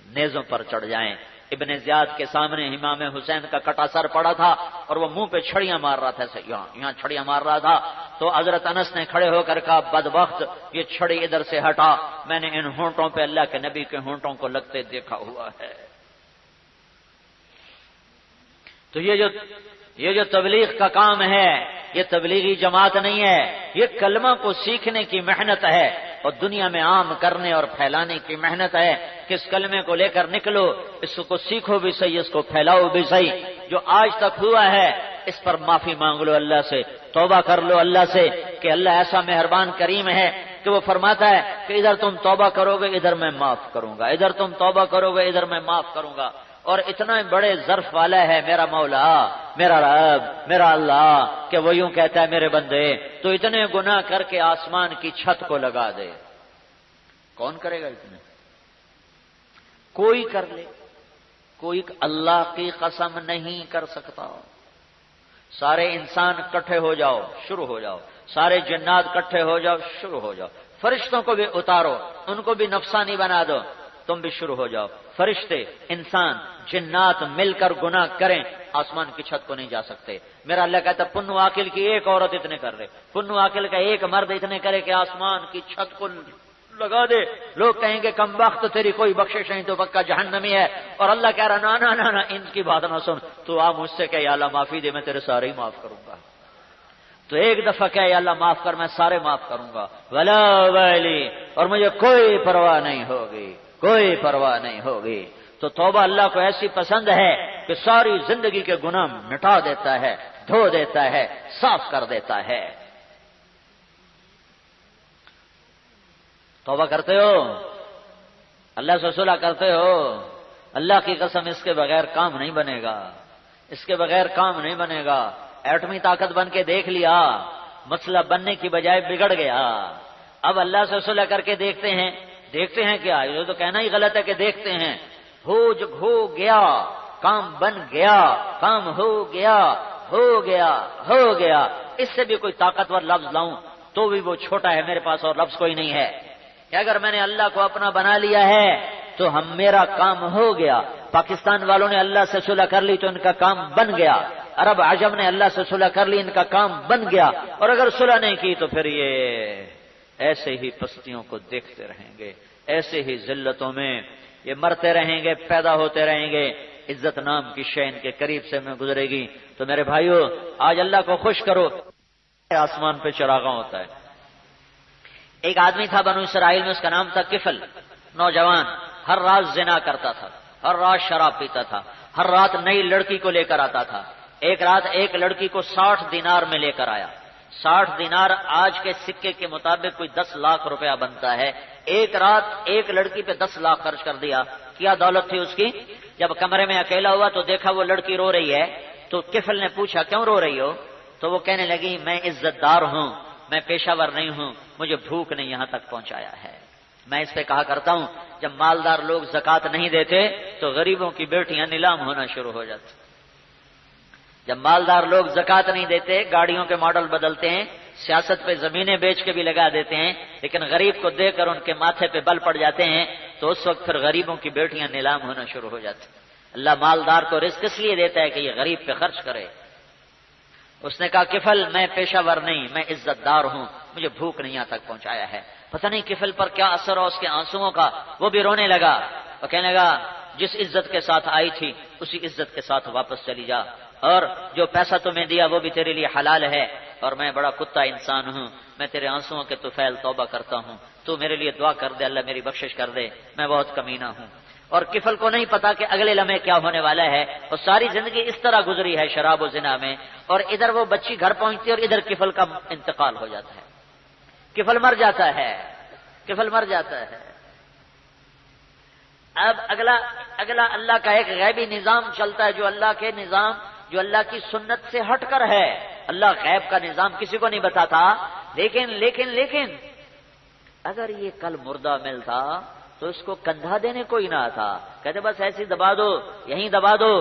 [SPEAKER 2] نیزوں پر چڑھ جائیں۔ ابن زیاد کے سامنے امام حسین کا کٹا سر پڑا تھا اور وہ منہ پہ چھڑیاں مار رہا تھا، یہاں چھڑیاں مار رہا تھا، تو حضرت انس نے کھڑے ہو کر کہا بدبخت یہ چھڑی ادھر سے ہٹا، میں نے ان ہونٹوں پہ اللہ کے نبی کے ہونٹوں کو لگتے دیکھا ہوا ہے۔ تو یہ جو تبلیغ کا کام ہے، یہ تبلیغی جماعت نہیں ہے، یہ کلمہ کو سیکھنے کی محنت ہے اور دنیا میں عام کرنے اور پھیلانے کی محنت ہے کہ اس کلمے کو لے کر نکلو، اس کو سیکھو بھی صحیح، اس کو پھیلاؤ بھی صحیح۔ جو آج تک ہوا ہے اس پر معافی مانگ لو اللہ سے، توبہ کر لو اللہ سے کہ اللہ ایسا مہربان کریم ہے کہ وہ فرماتا ہے کہ ادھر تم توبہ کرو گے ادھر میں معاف کروں گا، ادھر تم توبہ کرو گے ادھر میں معاف کروں گا۔ اور اتنا بڑے ظرف والا ہے میرا مولا، میرا رب، میرا اللہ، کہ وہ یوں کہتا ہے میرے بندے تو اتنے گناہ کر کے آسمان کی چھت کو لگا دے، کون کرے گا اتنے؟ کوئی کر لے، کوئی اللہ کی قسم نہیں کر سکتا۔ سارے انسان کٹھے ہو جاؤ، شروع ہو جاؤ، سارے جنات کٹھے ہو جاؤ، شروع ہو جاؤ، فرشتوں کو بھی اتارو، ان کو بھی نفسانی بنا دو، تم بھی شروع ہو جاؤ، فرشتے، انسان، جنات مل کر گناہ کریں، آسمان کی چھت کو نہیں جا سکتے۔ میرا اللہ کہتا پنو عاقل کی ایک عورت اتنے کر رہے، پنو عاقل کا ایک مرد اتنے کرے کہ آسمان کی چھت کو لگا دے، لوگ کہیں گے کم وقت تیری کوئی بخشش نہیں تو پکا جہنمی ہے، اور اللہ کہہ رہا نا نا نا نا ان کی بات نہ سن، تو آپ مجھ سے کہ یا اللہ معافی دے میں تیرے سارے ہی معاف کروں گا، تو ایک دفعہ کہ یا اللہ معاف کر میں سارے معاف کروں گا، ولا ویلی، اور مجھے کوئی پرواہ نہیں ہوگی، کوئی پرواہ نہیں ہوگی۔ تو توبہ اللہ کو ایسی پسند ہے کہ ساری زندگی کے گناہ مٹا دیتا ہے، دھو دیتا ہے، صاف کر دیتا ہے۔ توبہ کرتے ہو؟ اللہ سے صلح کرتے ہو؟ اللہ کی قسم اس کے بغیر کام نہیں بنے گا، اس کے بغیر کام نہیں بنے گا۔ ایٹمی طاقت بن کے دیکھ لیا، مسئلہ بننے کی بجائے بگڑ گیا، اب اللہ سے صلح کر کے دیکھتے ہیں کیا، یہ تو کہنا ہی غلط ہے کہ دیکھتے ہیں، ہو گیا، کام بن گیا، کام ہو گیا، ہو گیا۔ اس سے بھی کوئی طاقتور لفظ لاؤں تو بھی وہ چھوٹا ہے میرے پاس اور لفظ کوئی نہیں ہے، کہ اگر میں نے اللہ کو اپنا بنا لیا ہے تو میرا کام ہو گیا۔ پاکستان والوں نے اللہ سے صلح کر لی تو ان کا کام بن گیا، عرب عجم نے اللہ سے صلح کر لی، ان کا کام بن گیا، اور اگر صلح نہیں کی تو پھر یہ ایسے ہی پستیوں کو دیکھتے رہیں گے، ایسے ہی ذلتوں میں یہ مرتے رہیں گے، پیدا ہوتے رہیں گے، عزت نام کی شے ان کے قریب سے میں گزرے گی۔ تو میرے بھائیو، آج اللہ کو خوش کرو، آسمان پہ چراغاں ہوتا ہے۔ ایک آدمی تھا بنو اسرائیل میں، اس کا نام تھا کفل، نوجوان، ہر رات زنا کرتا تھا، ہر رات شراب پیتا تھا، ہر رات نئی لڑکی کو لے کر آتا تھا۔ ایک رات ایک لڑکی کو 60 دینار میں لے کر آیا۔ 60 دینار آج کے سکے کے مطابق کوئی 10 لاکھ روپیہ بنتا ہے۔ ایک رات ایک لڑکی پہ 10 لاکھ خرچ کر دیا، کیا دولت تھی اس کی۔ جب کمرے میں اکیلا ہوا تو دیکھا وہ لڑکی رو رہی ہے، تو کفل نے پوچھا کیوں رو رہی ہو؟ تو وہ کہنے لگی میں عزت دار ہوں، میں پیشہ ور نہیں ہوں، مجھے بھوک نے یہاں تک پہنچایا ہے۔ میں اس پہ کہا کرتا ہوں جب مالدار لوگ زکات نہیں دیتے تو غریبوں کی بیٹیاں نیلام ہونا شروع ہو جاتی۔ جب مالدار لوگ زکات نہیں دیتے، گاڑیوں کے ماڈل بدلتے ہیں، سیاست پہ زمینیں بیچ کے بھی لگا دیتے ہیں، لیکن غریب کو دے کر ان کے ماتھے پہ بل پڑ جاتے ہیں، تو اس وقت پھر غریبوں کی بیٹیاں نیلام ہونا شروع ہو جاتی۔ اللہ مالدار کو رزق اس لیے دیتا ہے کہ یہ غریب پہ خرچ کرے۔ اس نے کہا کفل میں پیشہ ور نہیں، میں عزت دار ہوں، مجھے بھوک نہیں یہاں تک پہنچایا ہے۔ پتہ نہیں کفل پر کیا اثر ہو اس کے آنسوؤں کا، وہ بھی رونے لگا اور کہنے لگا جس عزت کے ساتھ آئی تھی اسی عزت کے ساتھ واپس چلی جا، اور جو پیسہ تمہیں دیا وہ بھی تیرے لیے حلال ہے، اور میں بڑا کتا انسان ہوں، میں تیرے آنسوؤں کے طفیل توبہ کرتا ہوں، تو میرے لیے دعا کر دے، اللہ میری بخشش کر دے، میں بہت کمینہ ہوں۔ اور کفل کو نہیں پتا کہ اگلے لمحے کیا ہونے والا ہے، اور ساری زندگی اس طرح گزری ہے شراب و زنا میں، اور ادھر وہ بچی گھر پہنچتی ہے اور ادھر کفل کا انتقال ہو جاتا ہے، کفل مر جاتا ہے، کفل مر جاتا ہے۔ اب اگلا اللہ کا ایک غیبی نظام چلتا ہے، جو اللہ کے نظام، جو اللہ کی سنت سے ہٹ کر ہے۔ اللہ غیب کا نظام کسی کو نہیں بتاتا، لیکن اگر یہ کل مردہ ملتا تو اس کو کندھا دینے کوئی نہ تھا، کہتے بس ایسی دبا دو، یہیں دبا دو،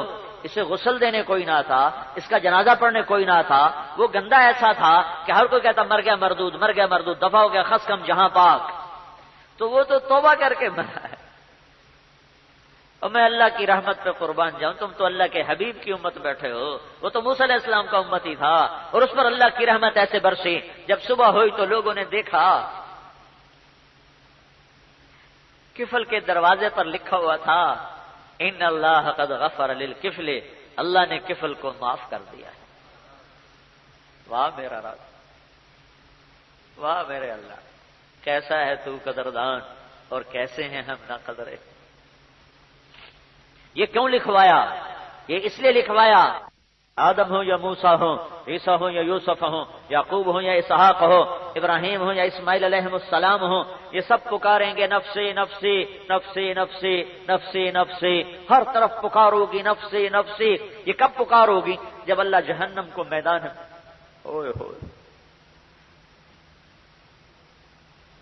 [SPEAKER 2] اسے غسل دینے کوئی نہ تھا، اس کا جنازہ پڑھنے کوئی نہ تھا۔ وہ گندا ایسا تھا کہ ہر کوئی کہتا مر گیا مردود، مر گیا مردود، دفع ہو گیا خس کم جہاں پاک۔ تو وہ تو توبہ کر کے مرا ہے۔ اور میں اللہ کی رحمت پہ قربان جاؤں، تم تو اللہ کے حبیب کی امت بیٹھے ہو، وہ تو موسیٰ علیہ السلام کا امتی تھا، اور اس پر اللہ کی رحمت ایسے برسی، جب صبح ہوئی تو لوگوں نے دیکھا کفل کے دروازے پر لکھا ہوا تھا ان اللہ قد غفر للکفل، اللہ نے کفل کو معاف کر دیا ہے۔ واہ میرا رب، واہ میرے اللہ، کیسا ہے تو قدردان اور کیسے ہیں ہم ناقدرے۔ یہ کیوں لکھوایا؟ یہ اس لیے لکھوایا، آدم ہو یا موسیٰ ہو، عیسیٰ ہو یا یوسف ہو، یعقوب ہو یا اسحاق ہو، ابراہیم ہو یا اسماعیل علیہ السلام ہو، یہ سب پکاریں گے نفسی نفسی نفسی نفسی نفسی نفسی، ہر طرف پکارو گی نفسی نفسی۔ یہ کب پکارو گی؟ جب اللہ جہنم کو میدان ہوئے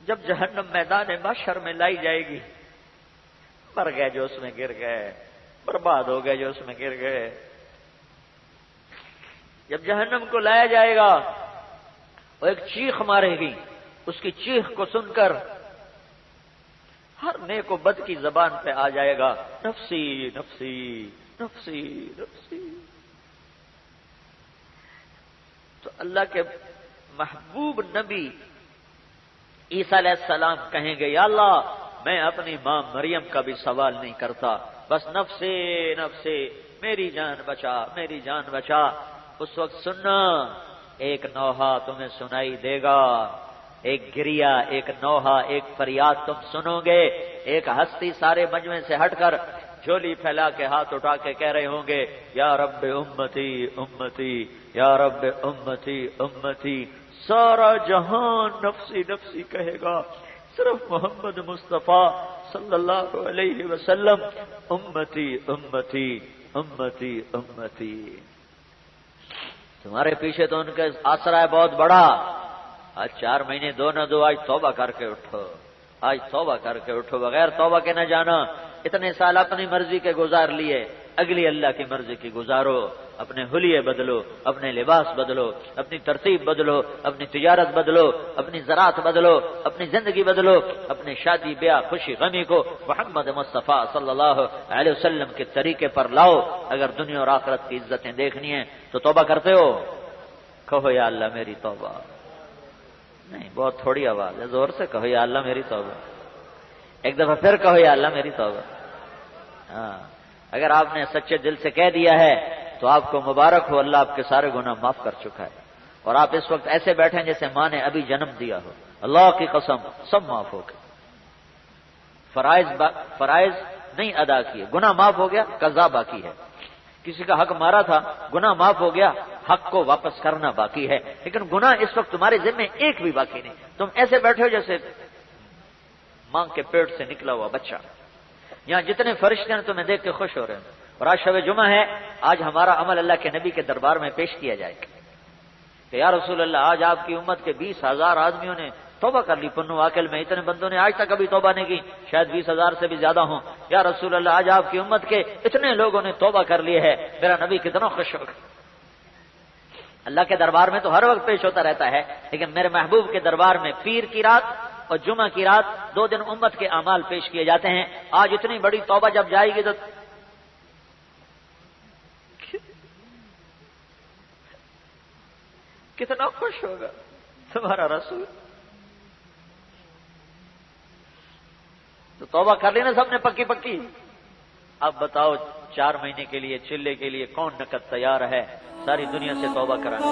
[SPEAKER 2] جب جہنم میدان محشر میں لائی جائے گی، مر گئے جو اس میں گر گئے، برباد ہو گئے جو اس میں گر گئے۔ جب جہنم کو لایا جائے گا، وہ ایک چیخ مارے گی، اس کی چیخ کو سن کر ہر نیک و بد کی زبان پہ آ جائے گا نفسی نفسی نفسی نفسی۔ تو اللہ کے محبوب نبی عیسیٰ علیہ السلام کہیں گے یا اللہ میں اپنی ماں مریم کا بھی سوال نہیں کرتا، بس نفسی نفسی، میری جان بچا، میری جان بچا۔ اس وقت سننا، ایک نوحہ تمہیں سنائی دے گا، ایک گریا، ایک نوحہ، ایک فریاد تم سنو گے۔ ایک ہستی سارے مجمع سے ہٹ کر جھولی پھیلا کے ہاتھ اٹھا کے کہہ رہے ہوں گے یا رب امتی امتی، یا رب امتی امتی۔ سارا جہان نفسی نفسی کہے گا، صرف محمد مصطفیٰ صلی اللہ علیہ وسلم امتی امتی امتی امتی۔ تمہارے پیچھے تو ان کا آسرا ہے بہت بڑا۔ آج 4 مہینے دو نہ دو، آج توبہ کر کے اٹھو، آج توبہ کر کے اٹھو، بغیر توبہ کے نہ جانا۔ اتنے سال اپنی مرضی کے گزار لیے، اگلی اللہ کی مرضی کی گزارو۔ اپنے حلیے بدلو، اپنے لباس بدلو، اپنی ترتیب بدلو، اپنی تجارت بدلو، اپنی زراعت بدلو، اپنی زندگی بدلو، اپنی شادی بیاہ خوشی غمی کو محمد مصطفیٰ صلی اللہ علیہ وسلم کے طریقے پر لاؤ۔ اگر دنیا اور آخرت کی عزتیں دیکھنی ہیں تو توبہ کرتے ہو؟ کہو یا اللہ میری توبہ۔ نہیں، بہت تھوڑی آواز ہے، زور سے کہو یا اللہ میری توبہ۔ ایک دفعہ پھر کہو یا اللہ میری توبہ۔ ہاں، اگر آپ نے سچے دل سے کہہ دیا ہے تو آپ کو مبارک ہو، اللہ آپ کے سارے گناہ معاف کر چکا ہے، اور آپ اس وقت ایسے بیٹھے ہیں جیسے ماں نے ابھی جنم دیا ہو۔ اللہ کی قسم سب معاف ہو گئے، فرائض نہیں ادا کیے، گناہ معاف ہو گیا، قضا باقی ہے۔ کسی کا حق مارا تھا، گناہ معاف ہو گیا، حق کو واپس کرنا باقی ہے، لیکن گناہ اس وقت تمہارے ذمہ ایک بھی باقی نہیں۔ تم ایسے بیٹھے ہو جیسے ماں کے پیٹ سے نکلا ہوا بچہ۔ یہاں جتنے فرشتے ہیں تمہیں دیکھ کے خوش ہو رہے ہیں، اور آج شب جمعہ ہے، آج ہمارا عمل اللہ کے نبی کے دربار میں پیش کیا جائے گا کہ یا رسول اللہ آج آپ کی امت کے 20,000 آدمیوں نے توبہ کر لی، پنو واکل میں اتنے بندوں نے آج تک ابھی توبہ نہیں کی، شاید 20,000 سے بھی زیادہ ہوں۔ یا رسول اللہ آج آپ کی امت کے اتنے لوگوں نے توبہ کر لی ہے، میرا نبی کتنا خوش ہوگا۔ اللہ کے دربار میں تو ہر وقت پیش ہوتا رہتا ہے، لیکن میرے محبوب کے دربار میں پیر کی رات اور جمعہ کی رات 2 دن امت کے اعمال پیش کیے جاتے ہیں۔ آج اتنی بڑی توبہ جب جائے گی تو کتنا خوش ہوگا تمہارا رسول. تو توبہ کر لی نا سب نے پکی پکی. اب بتاؤ 4 مہینے کے لیے چلے کے لیے کون نقد تیار ہے ساری دنیا سے توبہ کرانے.